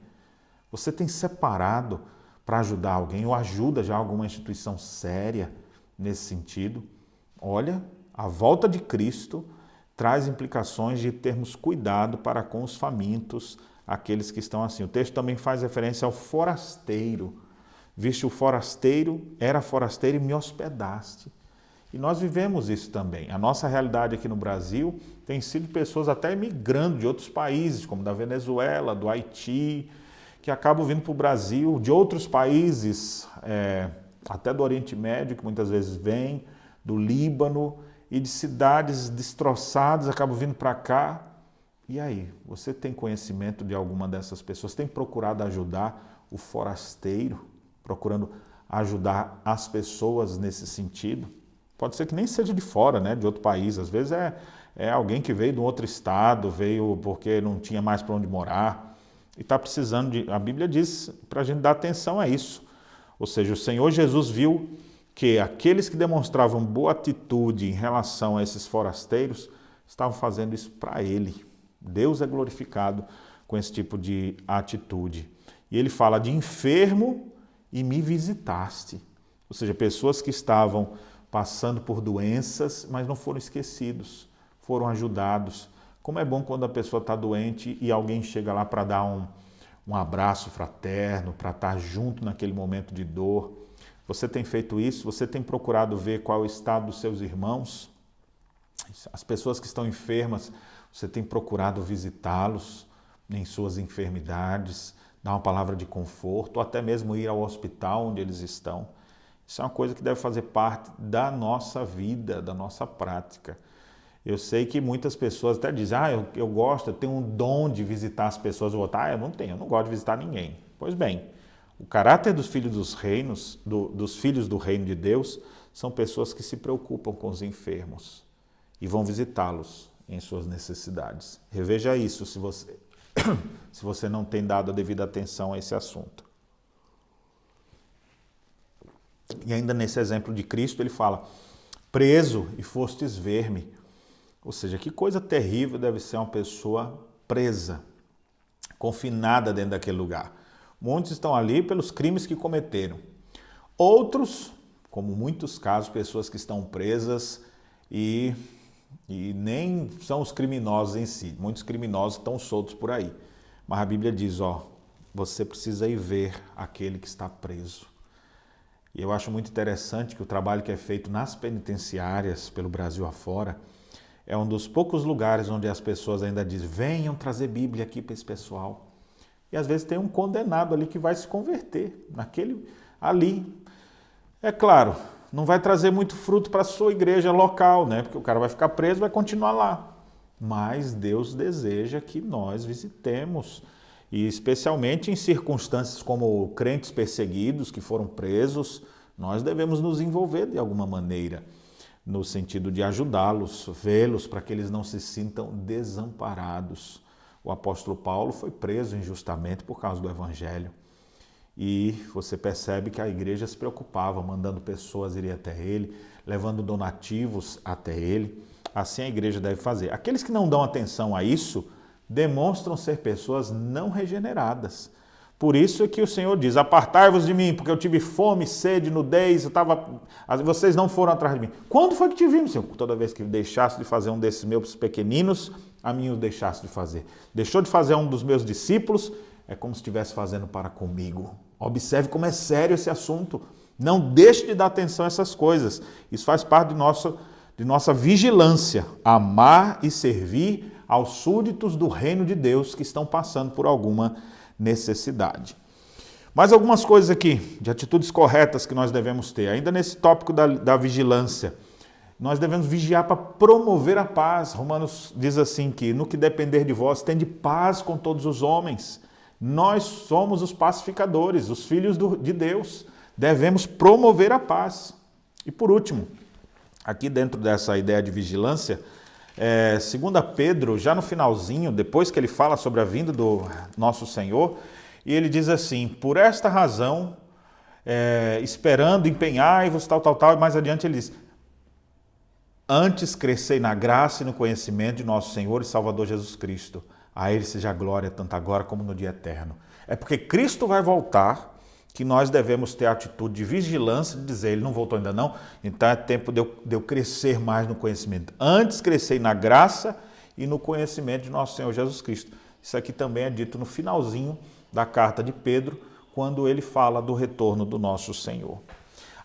Você tem separado para ajudar alguém ou ajuda já alguma instituição séria nesse sentido? Olha, a volta de Cristo traz implicações de termos cuidado para com os famintos, aqueles que estão assim. O texto também faz referência ao forasteiro. Viste o forasteiro, era forasteiro e me hospedaste. E nós vivemos isso também. A nossa realidade aqui no Brasil tem sido pessoas até imigrando de outros países, como da Venezuela, do Haiti, que acabam vindo para o Brasil, de outros países, até do Oriente Médio, que muitas vezes vêm, do Líbano, e de cidades destroçadas, acabam vindo para cá. E aí, você tem conhecimento de alguma dessas pessoas? Tem procurado ajudar o forasteiro? Procurando ajudar as pessoas nesse sentido? Pode ser que nem seja de fora, né, de outro país. Às vezes é alguém que veio de um outro estado, veio porque não tinha mais para onde morar e está precisando de... A Bíblia diz para a gente dar atenção a isso. Ou seja, o Senhor Jesus viu que aqueles que demonstravam boa atitude em relação a esses forasteiros estavam fazendo isso para Ele. Deus é glorificado com esse tipo de atitude. E Ele fala de enfermo e me visitaste. Ou seja, pessoas que estavam passando por doenças, mas não foram esquecidos, foram ajudados. Como é bom quando a pessoa está doente e alguém chega lá para dar um abraço fraterno, para estar junto naquele momento de dor. Você tem feito isso? Você tem procurado ver qual é o estado dos seus irmãos? As pessoas que estão enfermas, você tem procurado visitá-los em suas enfermidades, dar uma palavra de conforto, ou até mesmo ir ao hospital onde eles estão. Isso é uma coisa que deve fazer parte da nossa vida, da nossa prática. Eu sei que muitas pessoas até dizem, eu gosto, eu tenho um dom de visitar as pessoas. Eu não tenho, eu não gosto de visitar ninguém. Pois bem, o caráter dos filhos dos reinos, dos filhos do reino de Deus, são pessoas que se preocupam com os enfermos e vão visitá-los em suas necessidades. Reveja isso se você não tem dado a devida atenção a esse assunto. E ainda nesse exemplo de Cristo, ele fala, preso e fostes ver-me. Ou seja, que coisa terrível deve ser uma pessoa presa, confinada dentro daquele lugar. Muitos estão ali pelos crimes que cometeram. Outros, como muitos casos, pessoas que estão presas e nem são os criminosos em si. Muitos criminosos estão soltos por aí. Mas a Bíblia diz, você precisa ir ver aquele que está preso. E eu acho muito interessante que o trabalho que é feito nas penitenciárias pelo Brasil afora é um dos poucos lugares onde as pessoas ainda dizem, venham trazer Bíblia aqui para esse pessoal. E às vezes tem um condenado ali que vai se converter ali. É claro, não vai trazer muito fruto para a sua igreja local, né? Porque o cara vai ficar preso, vai continuar lá. Mas Deus deseja que nós visitemos, e especialmente em circunstâncias como crentes perseguidos que foram presos, nós devemos nos envolver de alguma maneira, no sentido de ajudá-los, vê-los para que eles não se sintam desamparados. O apóstolo Paulo foi preso injustamente por causa do evangelho. E você percebe que a igreja se preocupava, mandando pessoas irem até ele, levando donativos até ele. Assim a igreja deve fazer. Aqueles que não dão atenção a isso, demonstram ser pessoas não regeneradas. Por isso é que o Senhor diz, apartai-vos de mim, porque eu tive fome, sede, nudez, vocês não foram atrás de mim. Quando foi que te vimos, Senhor? Toda vez que deixasse de fazer um desses meus pequeninos, a mim o deixasse de fazer. Deixou de fazer um dos meus discípulos, é como se estivesse fazendo para comigo. Observe como é sério esse assunto. Não deixe de dar atenção a essas coisas. Isso faz parte de nossa vigilância. Amar e servir aos súditos do reino de Deus que estão passando por alguma necessidade. Mais algumas coisas aqui, de atitudes corretas que nós devemos ter. Ainda nesse tópico da vigilância. Nós devemos vigiar para promover a paz. Romanos diz assim que no que depender de vós, tende paz com todos os homens. Nós somos os pacificadores, os filhos de Deus. Devemos promover a paz. E por último, aqui dentro dessa ideia de vigilância, Segunda Pedro, já no finalzinho, depois que ele fala sobre a vinda do nosso Senhor, e ele diz assim: por esta razão, esperando, empenhai-vos, tal, e mais adiante ele diz: antes crescei na graça e no conhecimento de nosso Senhor e Salvador Jesus Cristo. A Ele seja a glória, tanto agora como no dia eterno. É porque Cristo vai voltar que nós devemos ter a atitude de vigilância, de dizer, Ele não voltou ainda não, então é tempo de eu crescer mais no conhecimento. Antes crescei na graça e no conhecimento de nosso Senhor Jesus Cristo. Isso aqui também é dito no finalzinho da carta de Pedro, quando ele fala do retorno do nosso Senhor.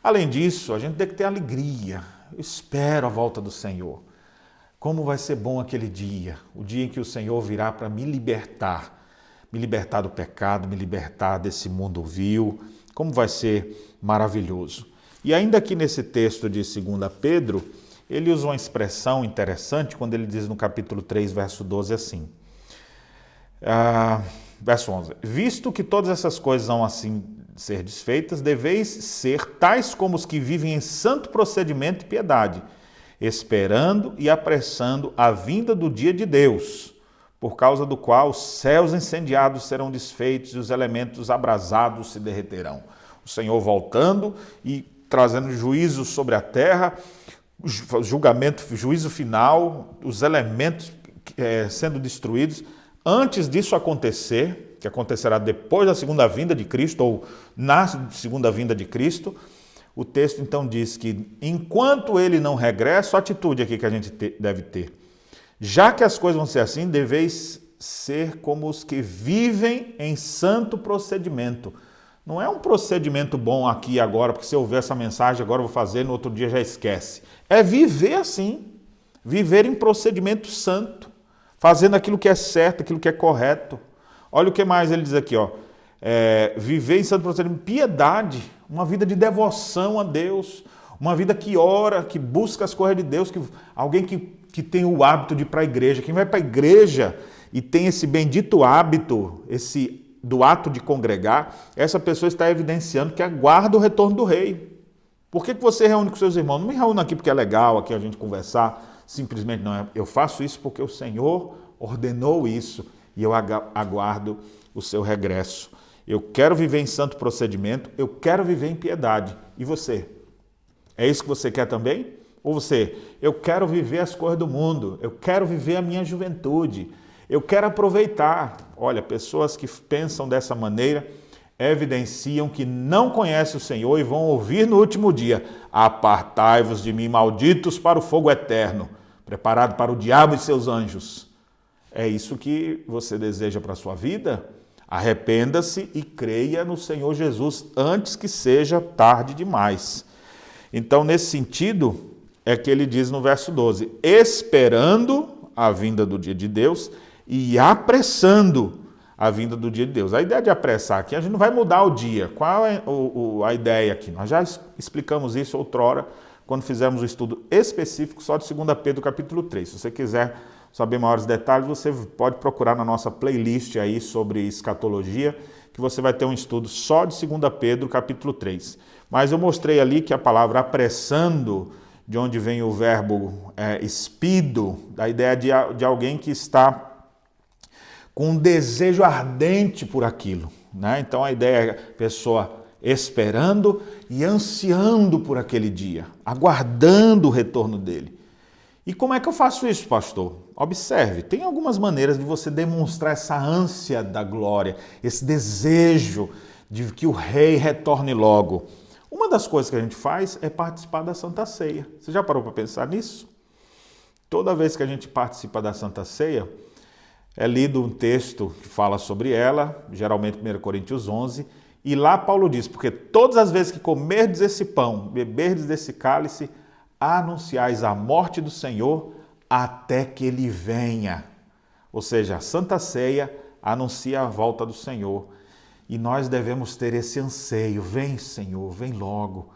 Além disso, a gente tem que ter alegria. Eu espero a volta do Senhor. Como vai ser bom aquele dia, o dia em que o Senhor virá para me libertar do pecado, me libertar desse mundo vil. Como vai ser maravilhoso. E ainda aqui nesse texto de 2 Pedro, ele usa uma expressão interessante quando ele diz no capítulo 3, verso 12 assim. Verso 11. Visto que todas essas coisas vão assim ser desfeitas, deveis ser tais como os que vivem em santo procedimento e piedade, esperando e apressando a vinda do dia de Deus, por causa do qual os céus incendiados serão desfeitos e os elementos abrasados se derreterão. O Senhor voltando e trazendo juízo sobre a terra, juízo final, os elementos sendo destruídos. Antes disso acontecer, que acontecerá depois da segunda vinda de Cristo, ou na segunda vinda de Cristo, o texto então diz que enquanto ele não regressa, a atitude aqui que a gente deve ter. Já que as coisas vão ser assim, deveis ser como os que vivem em santo procedimento. Não é um procedimento bom aqui e agora, porque se eu ouvir essa mensagem agora eu vou fazer, no outro dia já esquece. É viver assim, viver em procedimento santo, fazendo aquilo que é certo, aquilo que é correto. Olha o que mais ele diz aqui, viver em santo procedimento, piedade, uma vida de devoção a Deus, uma vida que ora, que busca as coisas de Deus, alguém que tem o hábito de ir para a igreja. Quem vai para a igreja e tem esse bendito hábito, do ato de congregar, essa pessoa está evidenciando que aguarda o retorno do rei. Por que você reúne com seus irmãos? Não me reúne aqui porque é legal aqui a gente conversar, simplesmente não. Eu faço isso porque o Senhor ordenou isso e eu aguardo o seu regresso. Eu quero viver em santo procedimento, eu quero viver em piedade. E você? É isso que você quer também? Ou você, eu quero viver as coisas do mundo, eu quero viver a minha juventude, eu quero aproveitar. Olha, pessoas que pensam dessa maneira evidenciam que não conhecem o Senhor e vão ouvir no último dia: apartai-vos de mim, malditos, para o fogo eterno, preparado para o diabo e seus anjos. É isso que você deseja para a sua vida? Arrependa-se e creia no Senhor Jesus antes que seja tarde demais. Então, nesse sentido, é que ele diz no verso 12, esperando a vinda do dia de Deus e apressando a vinda do dia de Deus. A ideia de apressar aqui, a gente não vai mudar o dia. Qual é a ideia aqui? Nós já explicamos isso outrora, quando fizemos um estudo específico só de 2 Pedro capítulo 3. Se você quiser saber maiores detalhes, você pode procurar na nossa playlist aí sobre escatologia, que você vai ter um estudo só de 2 Pedro capítulo 3. Mas eu mostrei ali que a palavra apressando, de onde vem o verbo espido, da ideia de alguém que está com um desejo ardente por aquilo, né? Então a ideia é a pessoa esperando e ansiando por aquele dia, aguardando o retorno dele. E como é que eu faço isso, pastor? Observe, tem algumas maneiras de você demonstrar essa ânsia da glória, esse desejo de que o rei retorne logo. Uma das coisas que a gente faz é participar da Santa Ceia. Você já parou para pensar nisso? Toda vez que a gente participa da Santa Ceia, é lido um texto que fala sobre ela, geralmente 1 Coríntios 11, e lá Paulo diz, porque todas as vezes que comerdes esse pão, beberdes desse cálice, anunciais a morte do Senhor até que ele venha. Ou seja, a Santa Ceia anuncia a volta do Senhor. E nós devemos ter esse anseio: vem, Senhor, vem logo.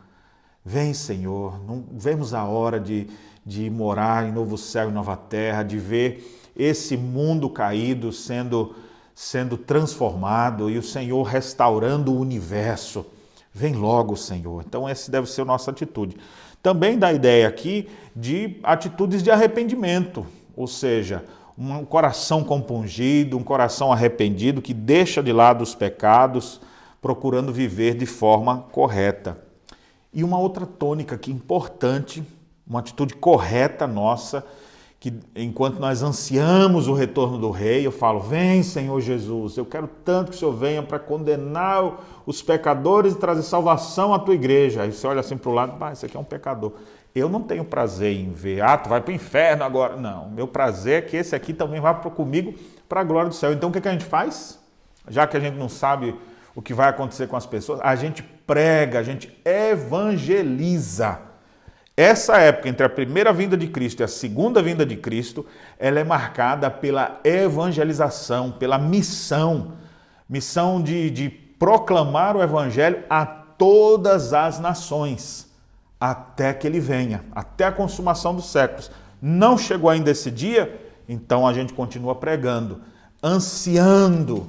Vem, Senhor. Não vemos a hora de morar em novo céu e nova terra, de ver esse mundo caído sendo transformado e o Senhor restaurando o universo. Vem logo, Senhor. Então essa deve ser a nossa atitude. Também dá a ideia aqui de atitudes de arrependimento. ou seja, um coração compungido, um coração arrependido, que deixa de lado os pecados, procurando viver de forma correta. E uma outra tônica que é importante, uma atitude correta nossa, que enquanto nós ansiamos o retorno do Rei, eu falo, vem Senhor Jesus, eu quero tanto que o Senhor venha para condenar os pecadores e trazer salvação à tua igreja. Aí você olha assim para o lado, esse aqui é um pecador. Eu não tenho prazer em ver, tu vai para o inferno agora. Não, meu prazer é que esse aqui também vá comigo para a glória do céu. Então o que a gente faz? Já que a gente não sabe o que vai acontecer com as pessoas, a gente prega, a gente evangeliza. Essa época entre a primeira vinda de Cristo e a segunda vinda de Cristo, ela é marcada pela evangelização, pela missão de proclamar o evangelho a todas as nações, até que ele venha, até a consumação dos séculos. Não chegou ainda esse dia, então a gente continua pregando, ansiando,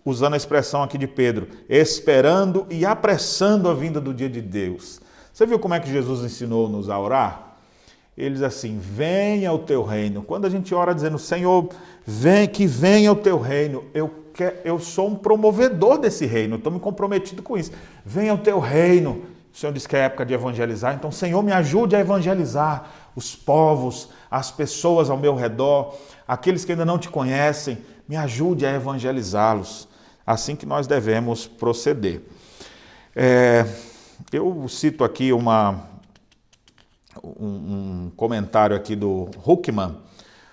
usando a expressão aqui de Pedro, esperando e apressando a vinda do dia de Deus. Você viu como é que Jesus ensinou-nos a orar? Ele diz assim, venha o teu reino. Quando a gente ora dizendo, Senhor, que venha o teu reino, eu sou um promovedor desse reino, estou me comprometido com isso. Venha o teu reino. O Senhor disse que é época de evangelizar, então, Senhor, me ajude a evangelizar os povos, as pessoas ao meu redor, aqueles que ainda não te conhecem, me ajude a evangelizá-los. Assim que nós devemos proceder. Eu cito aqui um comentário aqui do Huckman,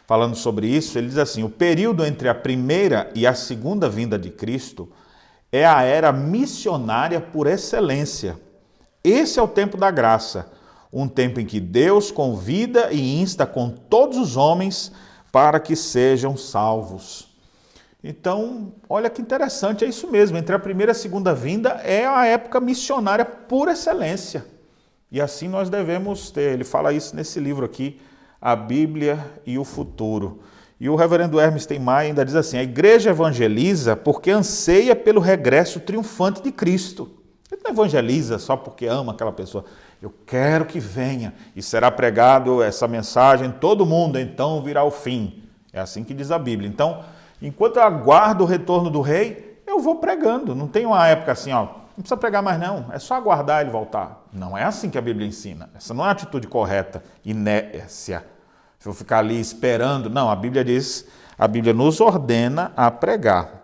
falando sobre isso. Ele diz assim, o período entre a primeira e a segunda vinda de Cristo é a era missionária por excelência. Esse é o tempo da graça, um tempo em que Deus convida e insta com todos os homens para que sejam salvos. Então, olha que interessante, é isso mesmo, entre a primeira e a segunda vinda é a época missionária por excelência. E assim nós devemos ter, ele fala isso nesse livro aqui, A Bíblia e o Futuro. E o reverendo Hermes Teimai ainda diz assim, a igreja evangeliza porque anseia pelo regresso triunfante de Cristo. Ele não evangeliza só porque ama aquela pessoa. Eu quero que venha e será pregado essa mensagem, todo mundo, então virá o fim. É assim que diz a Bíblia. Então, enquanto eu aguardo o retorno do rei, eu vou pregando. Não tem uma época assim, não precisa pregar mais não, é só aguardar ele voltar. Não é assim que a Bíblia ensina. Essa não é a atitude correta, inércia. Se eu ficar ali esperando, não, a Bíblia nos ordena a pregar.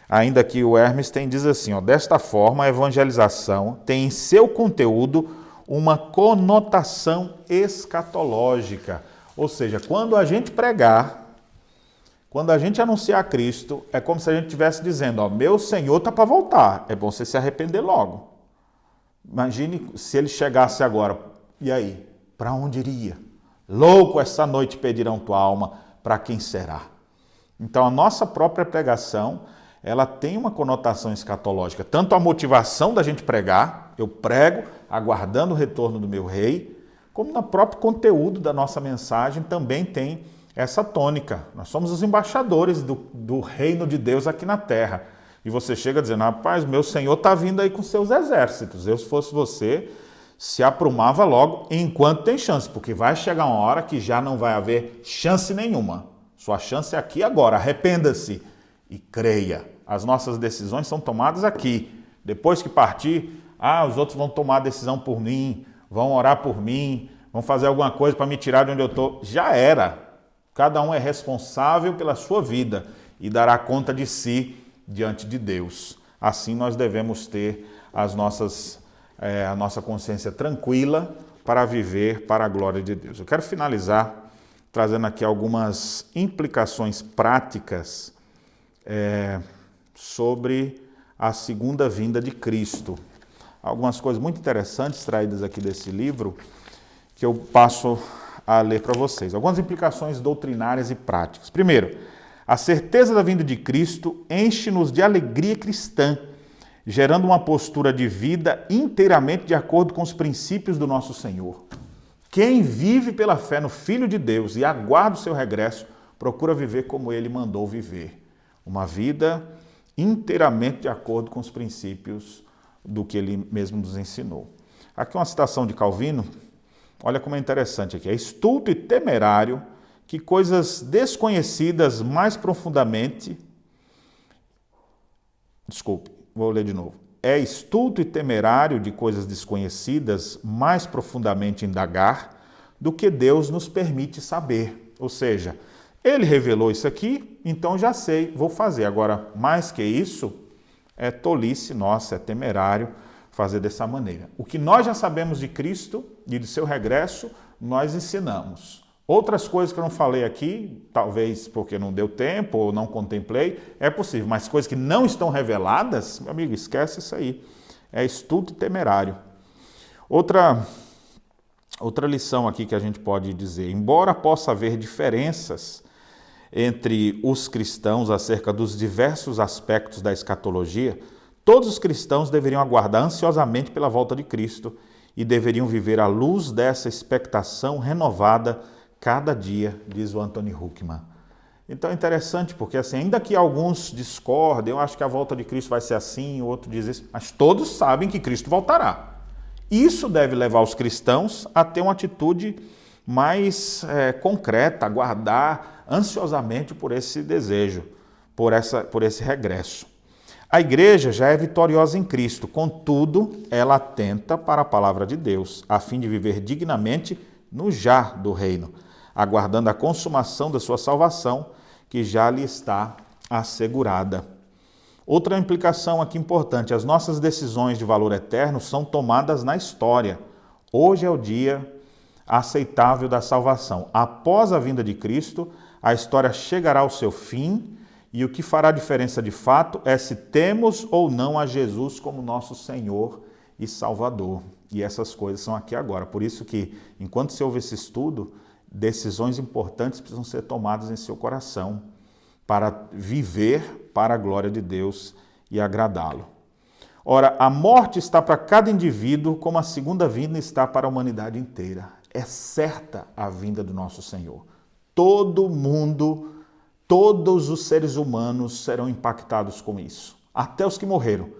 Ainda que o Hermes diz assim, desta forma a evangelização tem em seu conteúdo uma conotação escatológica. Ou seja, quando a gente pregar, quando a gente anunciar Cristo, é como se a gente estivesse dizendo, meu Senhor está para voltar, é bom você se arrepender logo. Imagine se ele chegasse agora, e aí, para onde iria? Louco, essa noite pedirão tua alma, para quem será? Então a nossa própria pregação, ela tem uma conotação escatológica, tanto a motivação da gente pregar, eu prego aguardando o retorno do meu rei, como no próprio conteúdo da nossa mensagem também tem essa tônica. Nós somos os embaixadores do reino de Deus aqui na terra. E você chega dizendo, rapaz, meu Senhor está vindo aí com seus exércitos. Eu, se fosse você, se aprumava logo enquanto tem chance, porque vai chegar uma hora que já não vai haver chance nenhuma. Sua chance é aqui agora. Arrependa-se e creia. As nossas decisões são tomadas aqui. Depois que partir, os outros vão tomar a decisão por mim, vão orar por mim, vão fazer alguma coisa para me tirar de onde eu estou. Já era. Cada um é responsável pela sua vida e dará conta de si diante de Deus. Assim nós devemos ter a nossa consciência tranquila para viver para a glória de Deus. Eu quero finalizar trazendo aqui algumas implicações práticas sobre a segunda vinda de Cristo. Algumas coisas muito interessantes traídas aqui desse livro que eu passo a ler para vocês. Algumas implicações doutrinárias e práticas. Primeiro, a certeza da vinda de Cristo enche-nos de alegria cristã, gerando uma postura de vida inteiramente de acordo com os princípios do nosso Senhor. Quem vive pela fé no Filho de Deus e aguarda o seu regresso, procura viver como ele mandou viver. Uma vida inteiramente de acordo com os princípios do que ele mesmo nos ensinou. Aqui uma citação de Calvino. Olha como é interessante aqui. É estulto e temerário que coisas desconhecidas mais profundamente... Desculpe, vou ler de novo. É estulto e temerário de coisas desconhecidas mais profundamente indagar do que Deus nos permite saber. Ou seja, Ele revelou isso aqui, então já sei, vou fazer. Agora, mais que isso, é tolice nossa, é temerário fazer dessa maneira. O que nós já sabemos de Cristo e de seu regresso, nós ensinamos. Outras coisas que eu não falei aqui, talvez porque não deu tempo ou não contemplei, é possível, mas coisas que não estão reveladas, meu amigo, esquece isso aí. É estulto e temerário. Outra lição aqui que a gente pode dizer, embora possa haver diferenças entre os cristãos acerca dos diversos aspectos da escatologia, todos os cristãos deveriam aguardar ansiosamente pela volta de Cristo e deveriam viver à luz dessa expectação renovada cada dia, diz o Anthony Huckman. Então é interessante, porque assim, ainda que alguns discordem, eu acho que a volta de Cristo vai ser assim, o outro diz isso, mas todos sabem que Cristo voltará. Isso deve levar os cristãos a ter uma atitude mais concreta, aguardar ansiosamente por esse desejo, por esse regresso. A igreja já é vitoriosa em Cristo, contudo, ela atenta para a palavra de Deus, a fim de viver dignamente no já do reino, aguardando a consumação da sua salvação, que já lhe está assegurada. Outra implicação aqui importante, as nossas decisões de valor eterno são tomadas na história. Hoje é o dia aceitável da salvação. Após a vinda de Cristo, a história chegará ao seu fim e o que fará diferença de fato é se temos ou não a Jesus como nosso Senhor e Salvador. E essas coisas são aqui agora. Por isso que, enquanto se ouve esse estudo, decisões importantes precisam ser tomadas em seu coração para viver para a glória de Deus e agradá-lo. Ora, a morte está para cada indivíduo como a segunda vinda está para a humanidade inteira. É certa a vinda do nosso Senhor. Todo mundo, todos os seres humanos serão impactados com isso. Até os que morreram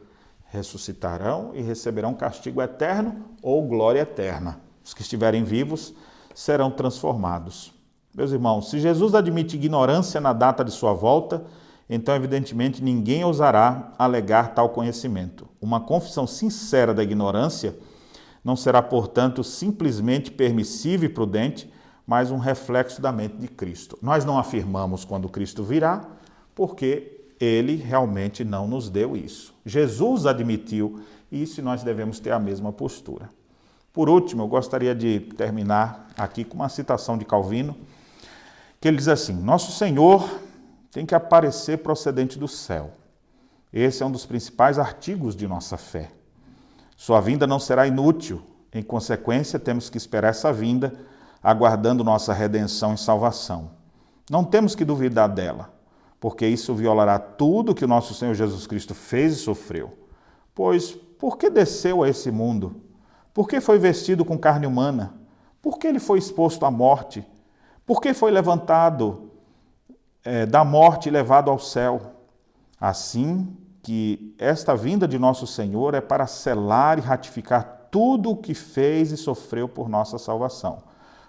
ressuscitarão e receberão castigo eterno ou glória eterna. Os que estiverem vivos serão transformados. Meus irmãos, se Jesus admite ignorância na data de sua volta, então evidentemente ninguém ousará alegar tal conhecimento. Uma confissão sincera da ignorância não será, portanto, simplesmente permissível e prudente, mas um reflexo da mente de Cristo. Nós não afirmamos quando Cristo virá, porque Ele realmente não nos deu isso. Jesus admitiu isso e nós devemos ter a mesma postura. Por último, eu gostaria de terminar aqui com uma citação de Calvino, que ele diz assim: nosso Senhor tem que aparecer procedente do céu. Esse é um dos principais artigos de nossa fé. Sua vinda não será inútil. Em consequência, temos que esperar essa vinda, aguardando nossa redenção e salvação. Não temos que duvidar dela, porque isso violará tudo que o nosso Senhor Jesus Cristo fez e sofreu. Pois, por que desceu a esse mundo? Por que foi vestido com carne humana? Por que ele foi exposto à morte? Por que foi levantado da morte e levado ao céu? Assim que esta vinda de nosso Senhor é para selar e ratificar tudo o que fez e sofreu por nossa salvação.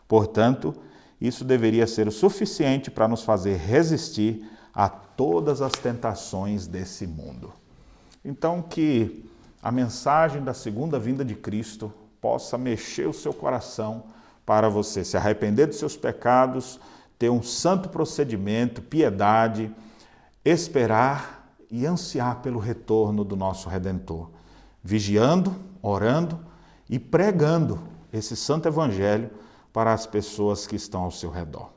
Portanto, isso deveria ser o suficiente para nos fazer resistir a todas as tentações desse mundo. Então, que a mensagem da segunda vinda de Cristo possa mexer o seu coração para você se arrepender dos seus pecados, ter um santo procedimento, piedade, esperar e ansiar pelo retorno do nosso Redentor, vigiando, orando e pregando esse santo evangelho para as pessoas que estão ao seu redor.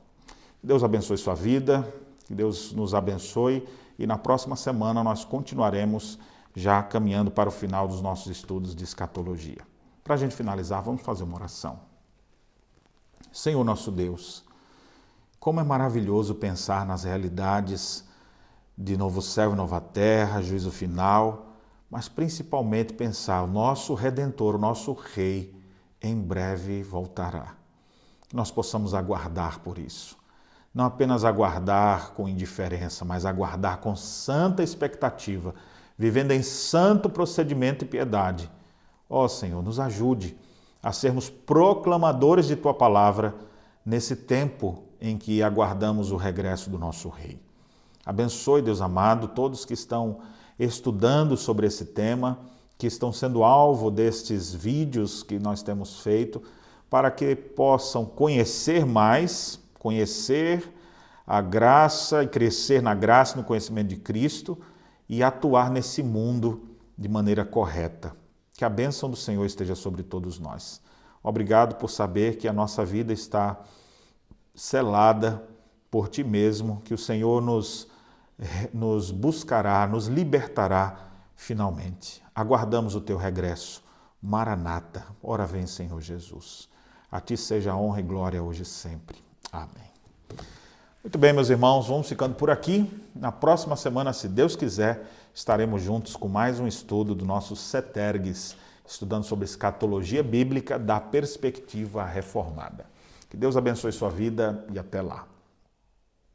Que Deus abençoe sua vida, que Deus nos abençoe e na próxima semana nós continuaremos já caminhando para o final dos nossos estudos de escatologia. Para a gente finalizar, vamos fazer uma oração. Senhor nosso Deus, como é maravilhoso pensar nas realidades de novo céu e nova terra, juízo final, mas principalmente pensar, o nosso Redentor, o nosso Rei, em breve voltará. Que nós possamos aguardar por isso. Não apenas aguardar com indiferença, mas aguardar com santa expectativa, vivendo em santo procedimento e piedade. Ó Senhor, nos ajude a sermos proclamadores de Tua palavra nesse tempo em que aguardamos o regresso do nosso Rei. Abençoe, Deus amado, todos que estão estudando sobre esse tema, que estão sendo alvo destes vídeos que nós temos feito, para que possam conhecer mais, conhecer a graça e crescer na graça e no conhecimento de Cristo e atuar nesse mundo de maneira correta. Que a bênção do Senhor esteja sobre todos nós. Obrigado por saber que a nossa vida está selada por Ti mesmo, que o Senhor nos buscará, nos libertará finalmente. Aguardamos o Teu regresso. Maranata, ora vem, Senhor Jesus. A Ti seja a honra e glória hoje e sempre. Amém. Muito bem, meus irmãos, vamos ficando por aqui. Na próxima semana, se Deus quiser, estaremos juntos com mais um estudo do nosso CETERGS, estudando sobre escatologia bíblica da perspectiva reformada. Que Deus abençoe sua vida e até lá.